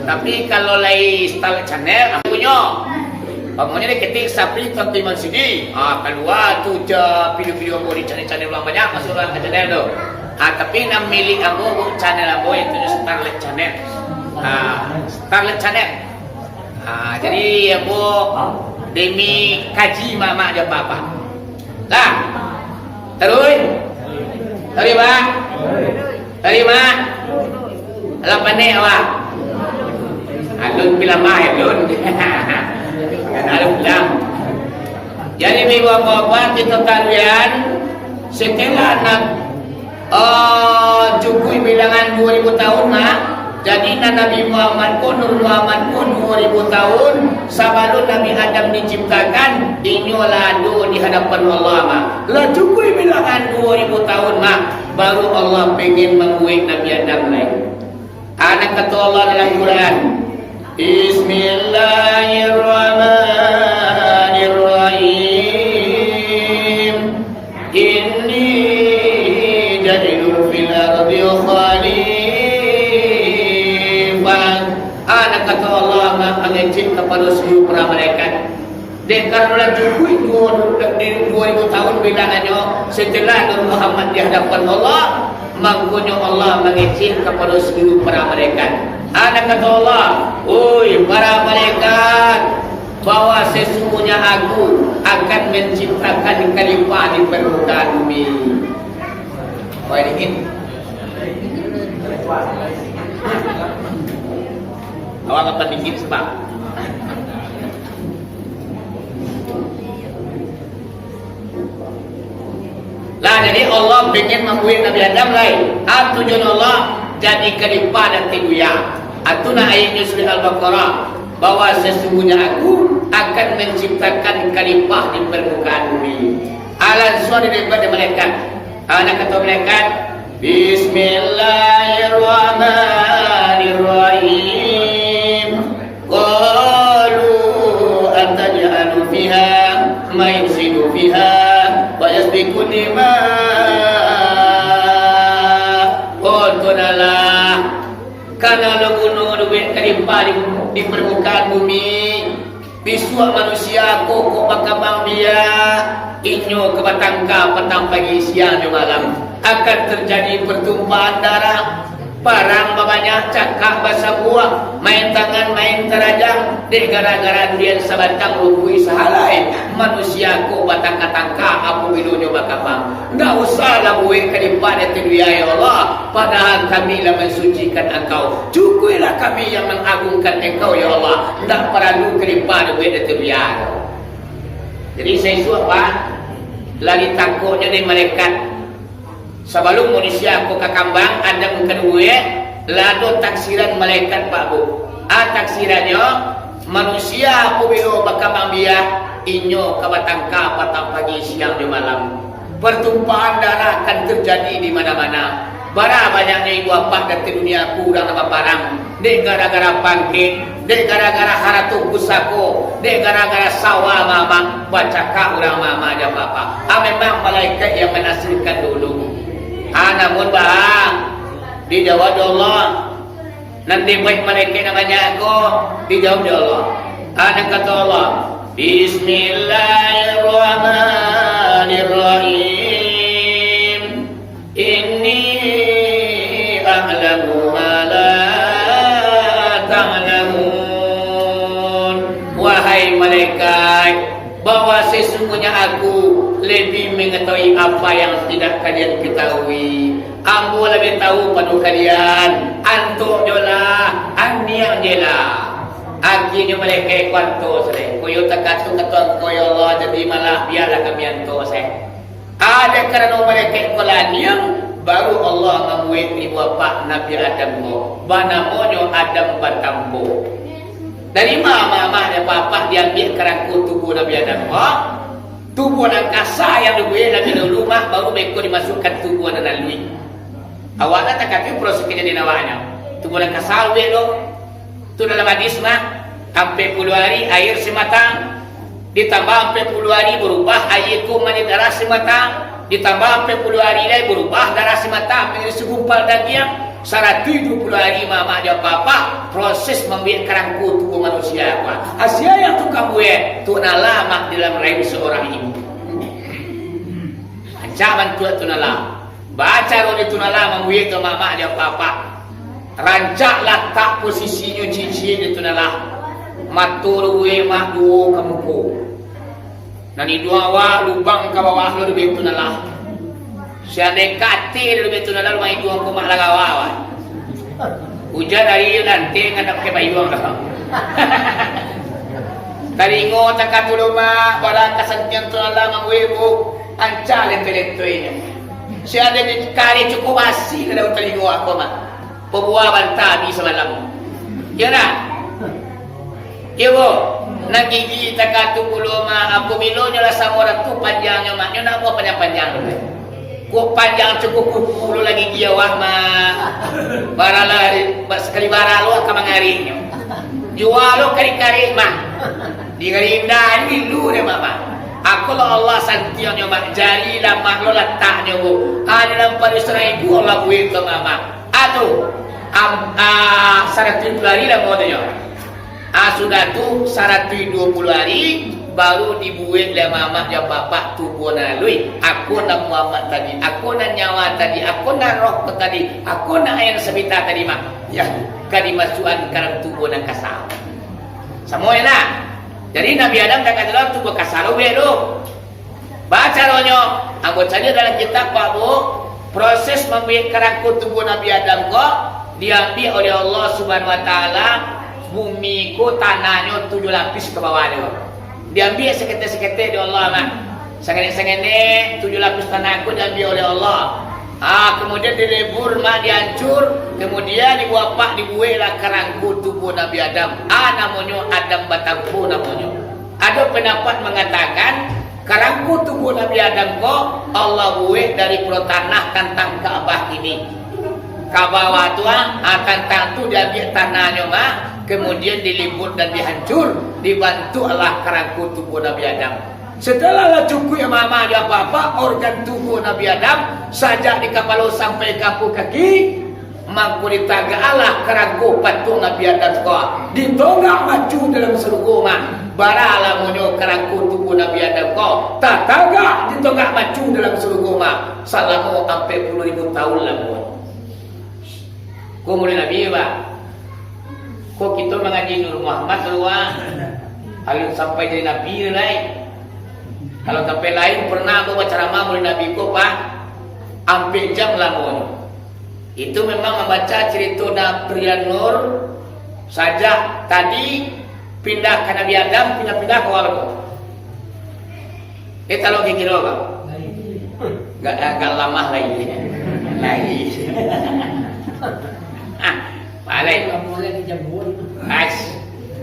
Tapi kalau lagi Starlet Channel punya pokoknya ketik Sapri Tonti Mansidi keluar tu video-video ambo di channel-channel orang banyak masuk orang ke channel tu. Tapi nama milik ambo channel ambo itu Starlet Channel. Starlet Channel. Jadi ambo demi kaji mama aja papa. Lah. Terima. Lapan ni awak. Alun bila mah alun. Alun bilang. Jadi bapak-bapak kita kalian setelah nak cukui bilangan 2000 tahun mah, jadi Nabi Muhammad pun 2000 tahun sebelum Nabi Adam diciptakan inyolado di hadapan Allah mah. Lah cukui bilangan 2000 tahun mah baru Allah pengen menguik Nabi Adam lain. Anak kata Allah dalam Quran, Bismillahirrahmanirrahim. Inni jadilun fil ardi khalifah. Anak kata Allah mengecil kepada seluruh para malaikat. Dan karena cukui 2000 tahun bilangannya setelah Nabi Muhammad di hadapan Allah, makanya Allah mengecil kepada seluruh para malaikat. Anak kata Allah, oi para malaikat, bahwa sesungguhnya aku akan menciptakan khalifah di permukaan bumi. Kau ingin? Awak apa dikit sebab? Lah jadi Allah ingin membuat Nabi Adam lain. Tujuan Allah jadi khalifah dan tiduya. Atuna ayatnya surah Al-Baqarah bahwa sesungguhnya aku akan menciptakan khalifah di permukaan bumi. Alan suara daripada malaikat. Anak kata malaikat, Bismillahirrahmanirrahim. Qalu antaj'alu fiha ma yufsidu fiha wa yasbiqu dima. Qultunalah karena gunung duit kalimpah di permukaan bumi, bisua manusia koko bakabang dia inyo kebatangka petang pagi siang dan malam akan terjadi pertumpahan darah. Parang babanya cakap bahasa buah, main tangan main terajang, dek gara-gara dia sabatang rukui sahalai manusia ko batang katangka apa bidunya bakapang. Nggak usah lah buat kalimpah itu ya Allah, padahal kami lah mensucikan engkau, cukuilah kami yang mengagungkan engkau ya Allah, nggak perlu kalimpah itu ya. Jadi saya suap Pak, lagi takutnya dari malaikat. Sebelum manusia aku kakambang ada kedua lado taksiran malaikat Pak Bu. Taksirannya manusia aku bilo bakambang biah inyo kabatangka patang pagi siang di malam. Pertumpahan darah akan terjadi di mana-mana. Bara banyaknya ibu apa dan di dunia kurang apa parang. Dek gara-gara pangkit, dek gara-gara haratu pusako, dek gara-gara sawah mama baca ka urang mama aja papa. Memang malaikat yang menasirkan dulu. Namun bahang dijawab Allah. Nanti baik malaikat namanya aku dijawab Allah. Kata Allah, Bismillahirrahmanirrahim. Inni a'lamu ma la ta'lamun. Wahai malaikat, bahwa sesungguhnya aku lebih mengetahui apa yang tidak kalian ketahui. Ambo lebih tahu pada kalian. Antuk jola, aniang jela. Akhirnya mereka kuanto saya. Koyo takatu katuan koyo Allah jadi malah biarlah kami anto saya. Ada karena mereka kolaniang baru Allah membuat ibu bapa Nabi Adam mo. Banamonyo Adam batambo. Dari mama dan papa diambil kerangku tubuh Nabi Adam. Tubuh angkasa yang dibuat Nabi dulu mah baru mereka dimasukkan tubuh anak Nabi. Awalnya tak kaki proses kejadian awalnya. Tubuh angkasa lo, tu dalam hadis mah sampai 10 hari air sematang, ditambah sampai 10 hari berubah airku menjadi darah sematang, ditambah sampai 10 hari lagi berubah darah sematang menjadi segumpal daging. 170 hari mama dia papa proses membuat kerangku tubuh manusia apa hasil yang tukang buat tu lama dalam rahim seorang ibu. Ancaman tu nala baca roni tu nala membuat tu mama dia papa rancaklah tak posisinya cici itu nala matur we mah duo kamuko nani dua wa lubang ka bawah lu itu nala siade kati lebih tu lalu mai juang ko mahlagawawan. Hujan hari nanti ngada pakai bayuang dah. Taringo takatuluma wala kasentian tulala mangwebu ancale teletuenya. Si ada di kari cukup asih kalau taringo aku mah. Pebuahan tabi semalam. Ya nak? Ibu, nagigi takatuluma aku milonya lah sama orang tu panjangnya mak. Nyo nak apa panjang-panjang. Ku panjang cukup puluh lagi dia wah mah. Barala sekali baralo ka mangarinya. Jualo kari-kari mah. Di gerinda ni lu deh mama. Aku lo Allah santianyo mak jari lah mak lo letaknya bu. Ada dalam parisrai bu Allah buat ke mama. Aduh, syarat 20 hari lah modenya. Sudah tu syarat 20 hari baru dibuat oleh mama dan bapak tubuh nalui. Aku nak Muhammad tadi, aku nak nyawa tadi, aku nak roh tadi, aku nak ayat sebita tadi mak. Ya, kadimasuan karang tubuh dan kasar. Semua enak. Jadi Nabi Adam tak kata tubuh kasar bedo. Baca ronyo, anggota saja dalam kitab Pak Bu, proses membuat kerangku tubuh Nabi Adam kok diambil oleh Allah Subhanahu Wa Taala. Bumi ko tanahnya 7 lapis ke bawah dia. Diambil sekete-sekete di Allah mah. Sengene-sengene 7 lapis tanah ko diambil oleh Allah. Kemudian dilebur mah dihancur, kemudian dibuat dibuatlah kerangku tubuh Nabi Adam. Namanya Adam Batampu namanya. Ada pendapat mengatakan kerangku tubuh Nabi Adam kok Allah buat dari pulau tanah tentang Ka'bah ini. Ka'bah tu tentang tu diambil tanahnya mah, kemudian dilibut dan dihancur, dibantu Allah kerangku tubuh Nabi Adam. Setelah lah cukup ya mama dia apa-apa organ tubuh Nabi Adam sajak di kapal sampai kapu kaki mampu ditaga Allah kerangku patung Nabi Adam kau ditonggak maju dalam surga mah baralah munyo kerangku tubuh Nabi Adam kau tak tagak ditonggak maju dalam surga mah salamu sampai 10.000 tahun lah mun. Kau mulai Nabi ba kok kita mengaji Nur Muhammad luar kalau sampai jadi Nabi lain. Kalau sampai lain pernah aku baca ceramah mulai Nabi ko pak hampir jam lamun. Itu memang membaca cerita Nabi Nur saja tadi pindah ke Nabi Adam pindah ke warga. Kita lo kira apa? Gak lama lagi. Balik.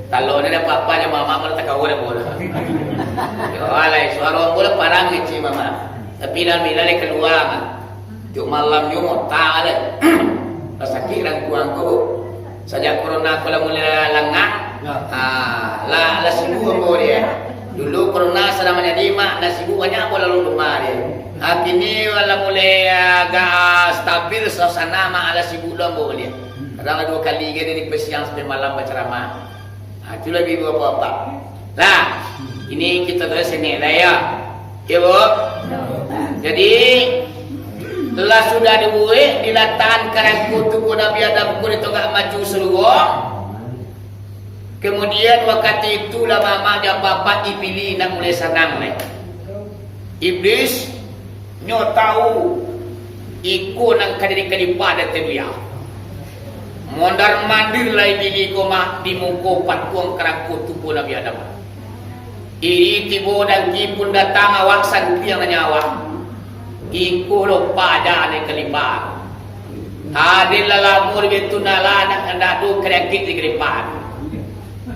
Kalau ada apa-apa aja mama malah tak kau dah boleh. Alai suara boleh parang kecil mama. Tapi dalam bila keluar, tu malam yo mau tak ada. Sakit dan kurang kau. Sejak corona kalau mulai lengah, lah sibuk kau dia. Dulu corona sedang menjadi mak, dah sibuk banyak bola lalu rumah dia. Kini wala mulai agak stabil suasana mak ada sibuk lambo dia. Kadang 2 kali dia di siang sampai malam baca ceramah. Itu lebih apa-apa. Lah, ini kita terus ini lah ya. Ya bu. Jadi telah sudah dibuat diletakkan kerangku tubuh Nabi Adam ku ditonggak maju surga. Kemudian waktu itulah mama dan bapak dipilih nak mulai senang lah. Iblis nyo tahu ikut nang kadiri-kadiri pada teduya. Mondar mandir lai bili koma di muka patuang kerangku tubuh Nabi Adam. Iri tibo dan kipun datang awaksan tiang nyawa. Iku lo pada ni kelipan. Adil lalamur betunala nak hendak du kerangkit di kelipan.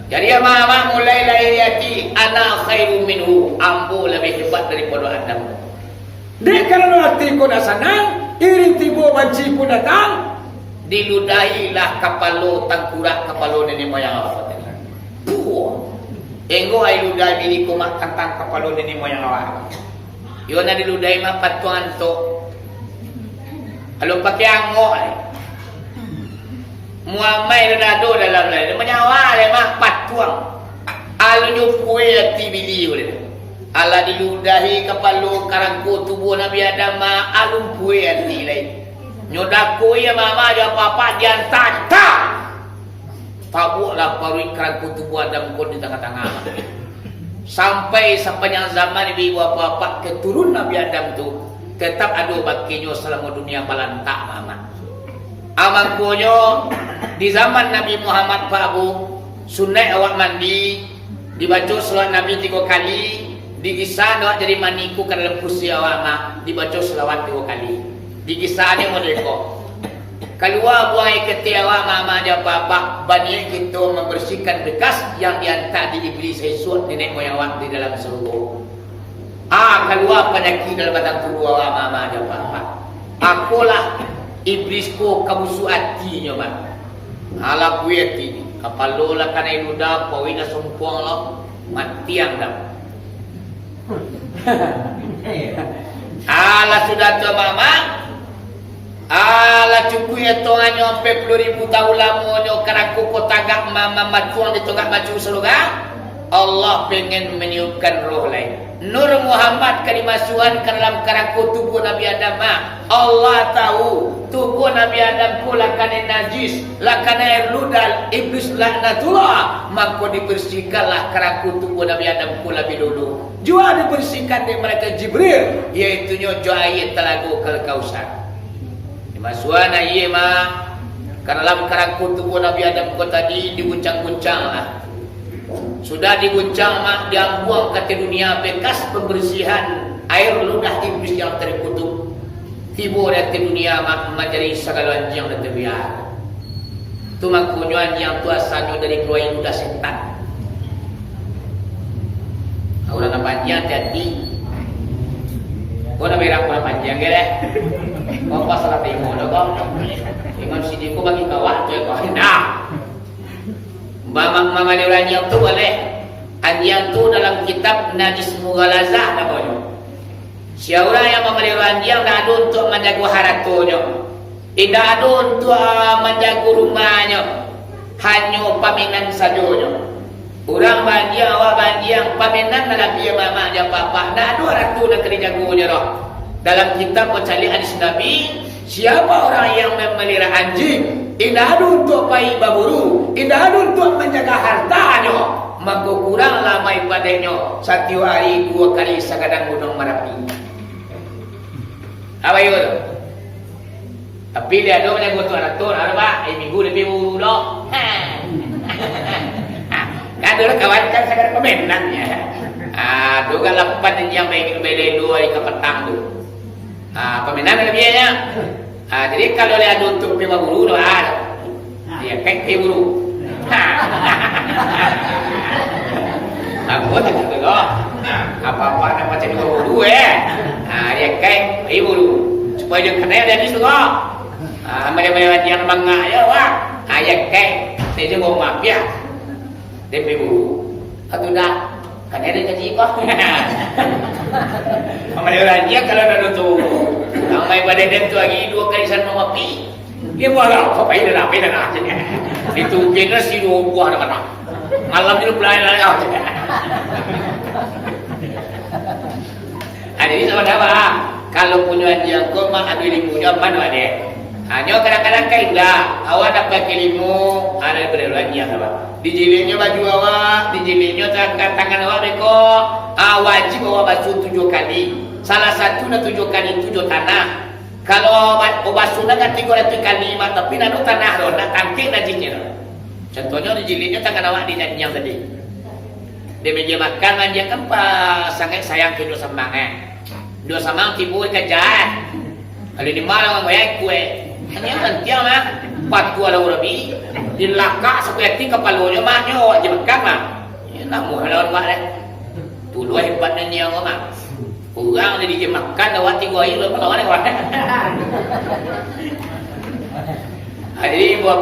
Jadi mama mulai lahiriati ana khairu minhu ambu lebih hebat daripada Adam. Dek kalau hati ko dah senang, iri tibo banci pun datang. Diludahilah kapalo tangkurak kapalo nenek moyang awak tadi. Puh. Enggo ai ludah bini ko mak tang kapalo nenek moyang awak. Yo na diludahi mak patuan to. Kalau pakai ango ai. Muamai renado dalam lain. Menyawa le mak patuang. Alu nyupue ati bili ule. Ala diludahi kapalo karangku tubuh Nabi Adam alum pue ati lain. Nyodaku ya mama ya papa diantar tak tabuklah parui kerangku tubuh Adam pun di tengah-tengah sampai sepanjang zaman ibu bapa keturun Nabi Adam tu tetap ada bakinya selama dunia balantak mama amangkonyo di zaman Nabi Muhammad Pak Bu sunnah awak mandi Dibaca selawat Nabi 3 kali, digisah awak jadi maniku ke dalam kursi awak mak, dibaca selawat 3 kali. Digisah dia modeko. Keluar buang air keti awak mama dia bapak, bani kita membersihkan bekas yang dihantar di iblis esok nenek moyang awak di dalam surga. Keluar penyakit dalam badan tubuh awak mama dia bapak. Akulah iblisku kabusu hatinya mak. Ala kueti kapalo la kana iluda pawina sumpuang lo mati ang dah. Ala sudah tu mama. Ala cukup ya tongan nyampe 10.000 tahun lamonyo karena kuko tagak mama matuang di tongak maju surga. Allah pengen meniupkan roh lain. Nur Muhammad kalimasuhan ke dalam karaku tubuh Nabi Adam. Allah tahu tubuh Nabi Adam ku lakane najis, lakane air ludah, iblis laknatullah. Maka dibersihkanlah karaku tubuh Nabi Adam ku lebih dulu. Jua dibersihkan di malaikat Jibril, yaitu nyojo ayat Telaga Kal-Kausar. Dimasuhan ayat ke dalam karaku tubuh Nabi Adam ku tadi diguncang-guncang lah. Sudah diguncang mak, diambuang ke dunia bekas pembersihan air ludah iblis yang terkutuk. Tiba dari dunia mak menjadi segala yang terbiar. Itu makanya yang tu asalnya dari keluar ludah setan. Orang panjang hati. Kau nak berak orang panjang ke deh? Kau pas salah tengok dah kau. Dengan sini kau bagi kawan tu kau hendak. Mama orang yang tu boleh. Anjang tu dalam kitab Najis Mughalazah namanya. Siapa yang memelihara anjang dah ada untuk menjaga haratonya. Tidak ada untuk menjaga rumahnya. Hanya paminan sajonya. Orang banjang, awak banjang, paminan dalam dia mama dia papa. Tidak ada haratu nak kena jaganya dah. Dalam kitab mencari hadis Nabi, siapa orang yang memelihara anjing, tidak ada untuk bayi baburu, tidak ada untuk menjaga hartanya, maka kurang lama ibadahnya 1 hari 2 kali sekadang gunung Merapi. Apa itu? Tapi dia ada yang butuh atur, ada pak? Minggu lebih buru dah. Kan dulu kawan kan sekadang pemenangnya. Tu kan 8 yang baik beda 2 ke petang tu. Pemenang lebihnya. Jadi kalau dia ada untuk pergi buru dah ada. Dia kan pergi buru. Aku tak tahu loh. Apa-apa nak macam ni buru dia kan pergi buru. Supaya dia kena dia ni semua. Mereka yang mangga ya wah. Dia kan dia mau mafia. Dia pergi buru. Atau dah kan ada gaji kok. Mereka dia kalau ada tu ramai pada dia tu lagi 2 kali sana mapi. Dia buat apa dah dah. Itu generasi 2 buah dah. Malam ni belai lah. Jadi saudara, kalau punya anjing kau mah ada limunya mana ada? Hanya kadang-kadang kau dah awak dapat ilmu ada berlaluannya apa? Dijilidnya baju awak, dijilidnya tangan awak beko. Wajib awak basuh 7 kali. Salah satu na 7 kali 7 tanah. Kalau basuh na kan 3 kali, tapi na tanah ro, nak tangkik najisnya. Contohnya dijilidnya tangan awak di nyanyang tadi. Dia meja makan dia kan sangat sayang ke dua samang Dua samang tibu kerjaan. Kalau di mana orang bayar kue. Hanya nanti mah 4 kuala lebih dilakak supaya ti kepalanya maknya awak je makan mah. Ya namu lawan mak dah. Tu dua hebatnya ni orang mah. Orang dia makan awak 3 hari lawan awak. Jadi buat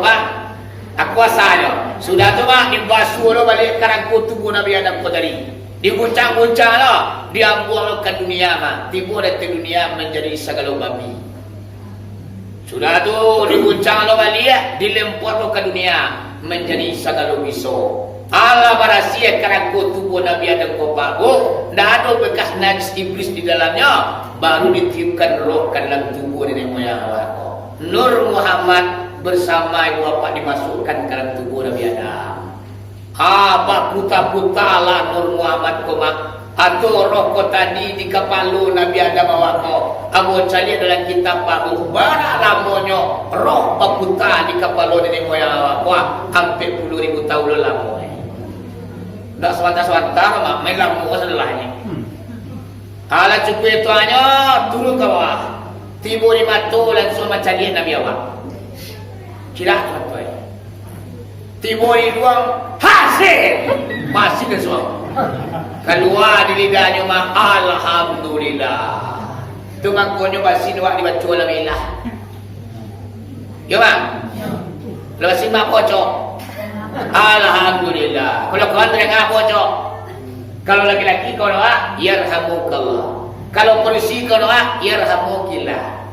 aku asalnya sudah tu mah dibasuh lo balik karangku tubuh Nabi Adam ko tadi. Diguncang-guncang lo, diambuang lo ke dunia mah. Tiba dari dunia menjadi segala babi. Sudah tu diguncang lo balik, dilempar lo ke dunia menjadi segala biso. Allah barasia karangku tubuh Nabi Adam ko bago, dah ada bekas najis iblis di dalamnya, baru ditiupkan roh ke dalam tubuh nenek moyang awak. Nur Muhammad bersama ibu bapa dimasukkan ke dalam tubuh Nabi Adam. Apa puta-puta lah Nur Muhammad koma atau roh ko tadi di kepala Nabi Adam awak ko. Aku cari dalam kitab baru bara lamonyo roh paputa di kepala nenek moyang awak ko hampir 10.000 tahun lalu. Dak swanta-swanta mak melang muka sebelahnya. Ala cukup tuanya turun ke bawah. Tiba di matu langsung macam dia Nabi awak. Cilah tuan-tuan. Tiba di ruang hasil. Masih ke semua. Keluar di lidahnya mah alhamdulillah. Tu ngakunya basi dua dibaca dalam ilah. Ya bang. Lepas ini mak pocok. Alhamdulillah. Kalau kawan dengar pocok. Kalau laki-laki kau doa, yarhamukallah. Kalau polisi kau doa, yarhamukillah.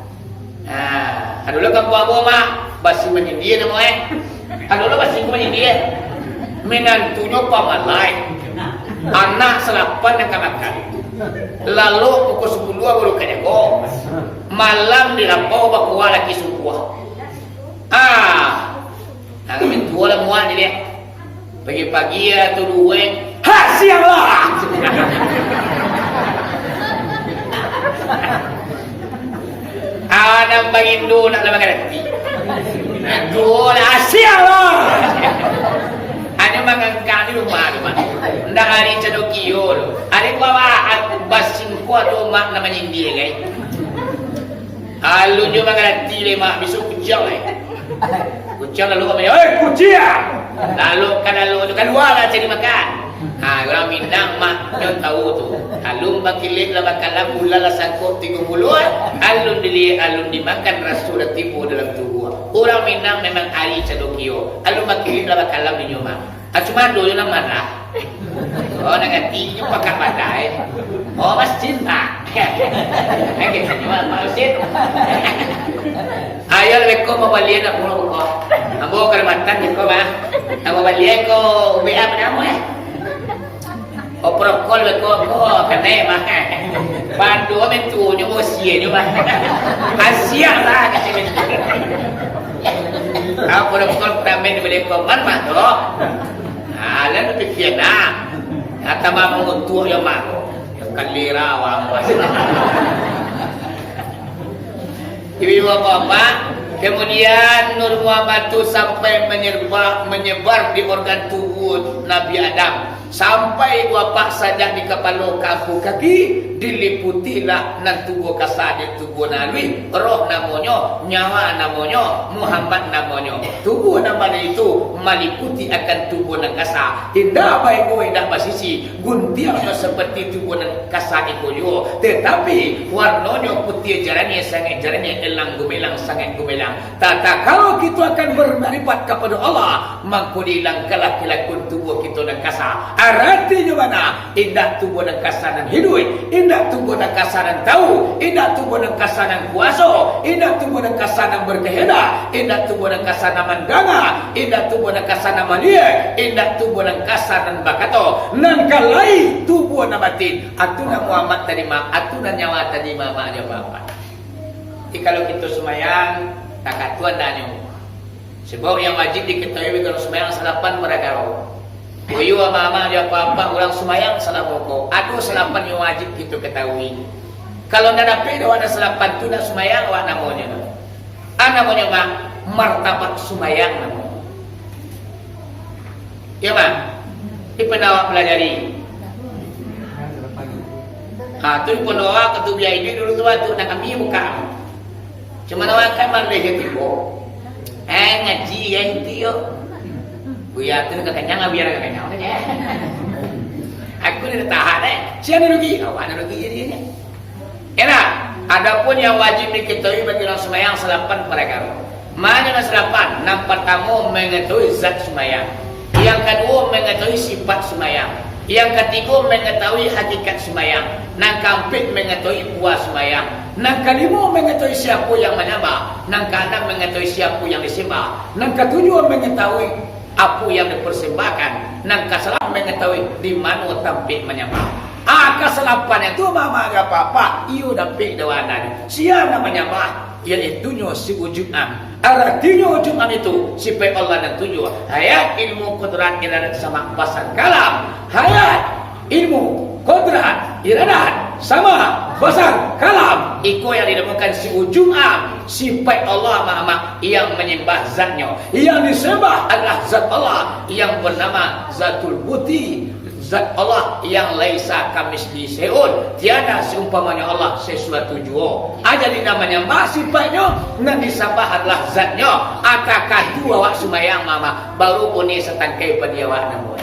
Nah, adulah kamu abu mak basi menyindir namanya. Adulah basi menyindir. Menantunya pamalai. Anak selapan yang kamakan. Lalu pukul 10 baru kanyako. Malam dirampau bakuwa laki sebuah. Nanggamin tua lah muat ni dia. Pagi-pagi atau dua siang lah. Anak bangindu nak lama ganti. Dua lah siang lah. Ada mangangkang di rumah tu mana. Ndak hari cedokio tu. Ada bawa basin kuat tu mak namanya dia guys. Alun jo manganti le mak bisu kucang Kucang lalu kau kucing. Lalu keluar lah cari makan. Orang Minang mak nyon tahu tu. Alun bakilit lah bakalah gula lah sangkut 30. Alun dimakan rasul tipu dalam tubuh. Orang Minang memang hari cedokio. Alun bakilit lah bakalah minyak. Cuma dulu nak marah. Oh nak ganti pakai badai. Oh mas cinta. Kita jual masjid. Ayo lebih kau mau balik nak pulang kau. Ambo Kalimantan kau mah. Ambo balik kau WA padamu Oh prokol kau kena mah. Bandu mentu nyoba sia nyoba. Asia lah kasi mentu. Aku prokol tamen balik kau mana tu? Lalu fikir nak. Kata mama mengutuk yang mahu. Kalira wang Ibu bapak, kemudian Nur Muhammad itu sampai menyebar di organ tubuh Nabi Adam. Sampai bapak saja di kepala kaki diliputilah nan tubuh kasar tubuh Nabi. Roh namanya, nyawa namanya, Muhammad namanya. Tubuh namanya itu meliputi akan tubuh nan kasar. Tidak baik kau tidak basisi. Guntiangnya seperti tubuh nan kasar itu yo. Tetapi warnanya putih jalannya sangat jalannya elang gumelang sangat gumelang. Tata kalau kita akan bermarifat kepada Allah, maka dilangkalah kelakon tubuh kita nan kasar. Artinya mana? Indah tubuh dan kasanan hidup, indah tubuh dan kasanan tahu, indah tubuh dan kasanan kuasa, indah tubuh dan kasanan berkehendak, indah tubuh dan kasanan mandanga, indah tubuh dan kasanan malia, indah tubuh dan kasanan bakato. Nangkalai tubuh dan batin. Atuna Muhammad terima, atuna nyawa terima maknya bapak. Jadi kalau kita semayang, tak tuan danyo. Sebab yang wajib diketahui kalau semayang salapan mereka roh. Uyu mama dia apa orang semayang salah pokok. Aduh selapan yang wajib kita ketahui. Kalau nak dapat ada selapan tu nak semayang awak namanya. Namanya mak martabat semayang namanya. Ya mak. Di awak pelajari. Tu pun awak ketu biaya ini dulu tu nak kami buka. Cuma awak kan malah tibo. Ngaji yang itu. Buya tu kekenyang biar kekenyang aja. Aku ni tahan siapa rugi? Awak rugi jadinya. Enak. Adapun yang wajib diketahui bagi orang semayang selapan mereka. Mana selapan? Yang pertama mengetahui zat semayang. Yang kedua mengetahui sifat semayang. Yang ketiga mengetahui hakikat semayang. Yang keempat mengetahui puas semayang. Yang kelima mengetahui siapa yang menyembah. Yang keenam mengetahui siapa yang disembah. Yang ketujuh mengetahui apa yang dipersembahkan. Nang kesalahan mengetahui di mana tampil menyembah. Kesalahan itu mama agak papa. Iyo dampil dewanan. Siapa menyembah? Iaitunya si ujungam. Artinya ujungam itu sifat Allah dan tujuh. Hayat ilmu kudrat iradat sama basar kalam. Hayat ilmu kudrat iradat sama basar kalam. Iko yang dinamakan si ujungam. Sifat Allah Maha yang menyembah zatnya. Yang disembah adalah zat Allah yang bernama Zatul Buti, zat Allah yang laisa kamisli syai'un, tiada seumpamanya Allah sesuatu jua. Jadi namanya ma sifatnya nan disabah adalah zatnya. Atakah dua awak sumayang mama baru puni setangkai pada awak namun.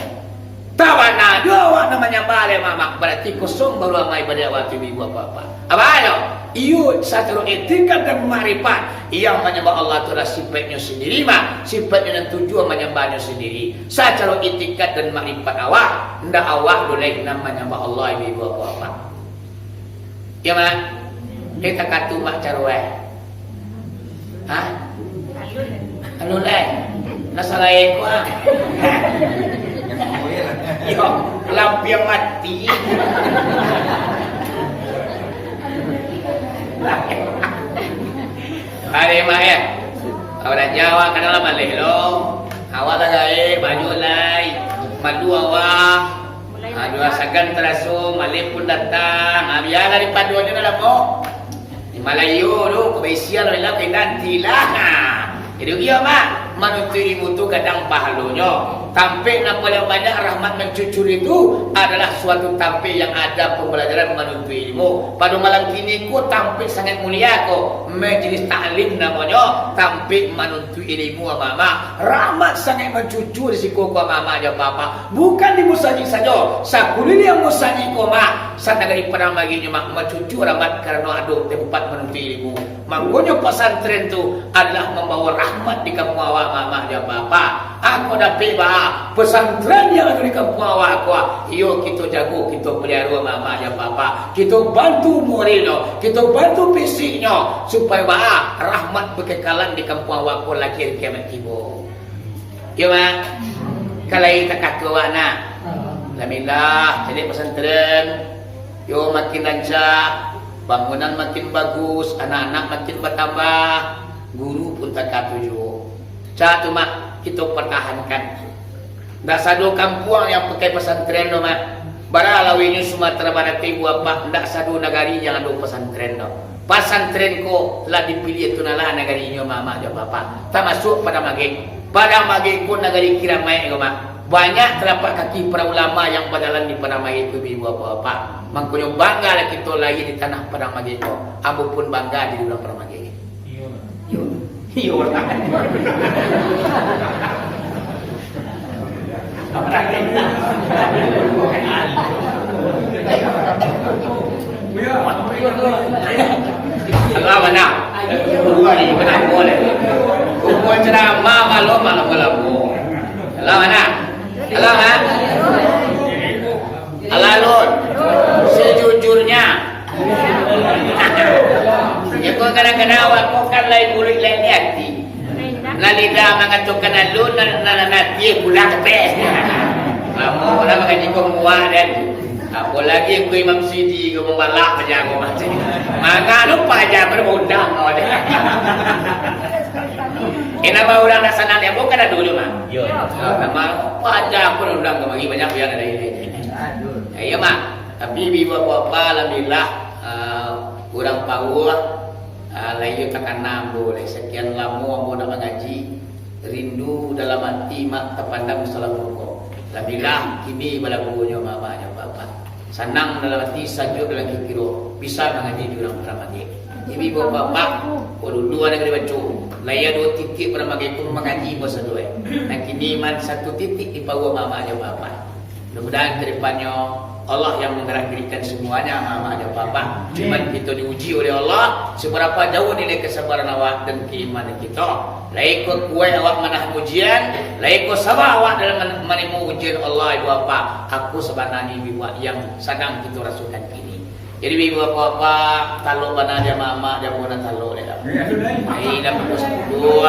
Tawana dua awak namanya bale mama berarti kosong baru amai pada awak tu ibu apa-apa. Apa ayo? Iyo satu etika dan marifat yang menyembah Allah itu adalah sifatnya sendiri mah. Sifatnya dan tujuan menyembahnya sendiri. Secara etika dan marifat awak, ndak awak boleh namanya menyembah Allah ibu apa-apa. Ya mah? Kita katu mak carwe. Hah? Alun nasalah eko ah. Yo, lampiang mati. Hari mah ya. Orang Jawa kenal malih lo. Awak lagi baju lai. Madu awak. Dua sagan terasu malih pun datang. Biar dari paduannya dalam kok. Di Melayu lo kebeisian lo lah nanti lah. Jadi dia mah manusia ibu tu kadang pahalunya. Tampil nak paling banyak rahmat mencucur itu adalah suatu tampil yang ada pembelajaran menuntut ilmu. Pada malam kini ku tampil sangat mulia ko. Majlis ta'lim namanya tampil menuntut ilmu mama. Rahmat sangat mencucur di siku ko mama aja papa. Bukan di musajik saja. Sakuli yang musajik ko ma. Sana dari perang baginya mak mencucur rahmat karena ada tempat menuntut ilmu. Makanya pesantren tu adalah membawa rahmat di kampung awak mama aja papa. Aku dapat bah pesantren yang ada di kampung awak aku. Yo kita jago, kita pelihara mama aja papa. Kita bantu muridnya, kita bantu fisiknya supaya bah rahmat berkekalan di kampung awak aku lagi kiamat tiba. Yo mak, kalau kita kata awak nak, alhamdulillah jadi pesantren. Yo makin lancar, bangunan makin bagus, anak-anak makin bertambah, guru pun tak katuju. Satu mak kita pertahankan. Ndak sadu kampung yang pakai pesantren no mak. Bara lawinya Sumatera Barat ibu apa ndak sadu negari yang ada pesantren no. Pesantren ko telah dipilih itu nalah negarinya mama aja papa. Termasuk pada Mageng. Pada Mageng pun negari Kiramai ko mak. Banyak terdapat kaki para ulama yang berjalan di Padang Mageng itu ibu apa-apa. Makanya bangga lah kita lagi di tanah Padang Mageng itu. Ambo pun bangga di dalam Padang Mageng. Iya orang. Allah mana? Gua ni benar boleh. Gua ceramah malam malam. Allah mana? Allah mana? Allah lun. Sejujurnya. Ya kau kadang-kadang awak kau kan lain murid lain hati. Nalida mengatakan alun nanti pulang ke. Kamu orang mengaji kau muat dan apalagi kau Imam Sidi kau membalak saja kau macam. Maka lupa aja berundang kau deh. Kenapa orang nak sana dia bukan ada dulu mah. Yo. Nama aja berundang kau bagi banyak yang ada ini. Ya mak. Tapi ibu apa alhamdulillah kurang power. Layu takkan nambu sekian lama ambo nak mengaji rindu dalam hati mak terpandang salam rukuk. Alhamdulillah kini pada gurunya mama dan bapa senang dalam hati sajuk dalam kikiro bisa mengaji di dalam Ramadi. Ibu bapa dulu ada kali baca laya 2 titik pada magi pun mengaji bahasa dua. Dan kini man 1 titik di bawah mama dan bapa. Mudah-mudahan ke depannya Allah yang menggerakkan semuanya mama dan papa. Cuman kita diuji oleh Allah seberapa jauh nilai kesabaran awak dan keimanan kita. Laikut kuat awak menahan ujian, laikut sabar awak dalam menerima ujian Allah ibu bapa. Aku sebenarnya ibu yang sedang kita rasakan kini. Jadi ibu bapa kalau mana dia mama dia bukan kalau dia. Ini dah bagus dulu.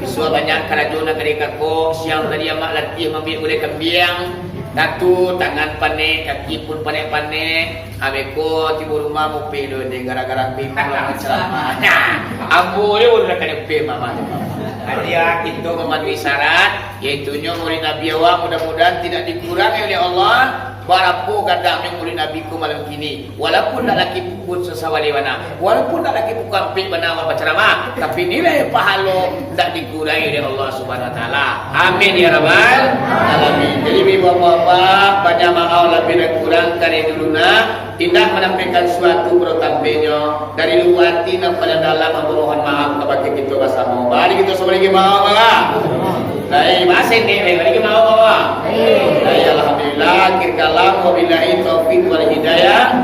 Bisua banyak kerajaan negeri kako siang tadi mak latih ambil boleh kembiang. Datu tangan panik, kaki pun panik-panik. Ameko tiba rumah mau pedo deh gara-gara pimpin ceramah. Ambo dia udah kena pay mama. Dia kita memenuhi syarat, yaitunya murid Nabi awak mudah-mudahan tidak dikurangi oleh Allah barapu ganda menguli nabi ku malam kini walaupun tak laki pukul sesawali mana walaupun tak laki pukul pik benawa berceramah tapi nilai pahala tak dikurangi oleh Allah Subhanahu wa taala. Amin ya rabbal alamin. Jadi bapak-bapak pada maaf lebih dan kurang dari duluna tidak menampilkan suatu protampenya dari luar hati dan pada dalam memohon maaf kepada kita bersama. Balik kita semua lagi maaf lah. Baik, masih nih, balik mau bawa. Baik, alhamdulillah. Akhir kalam wabillahi taufiq wal hidayah.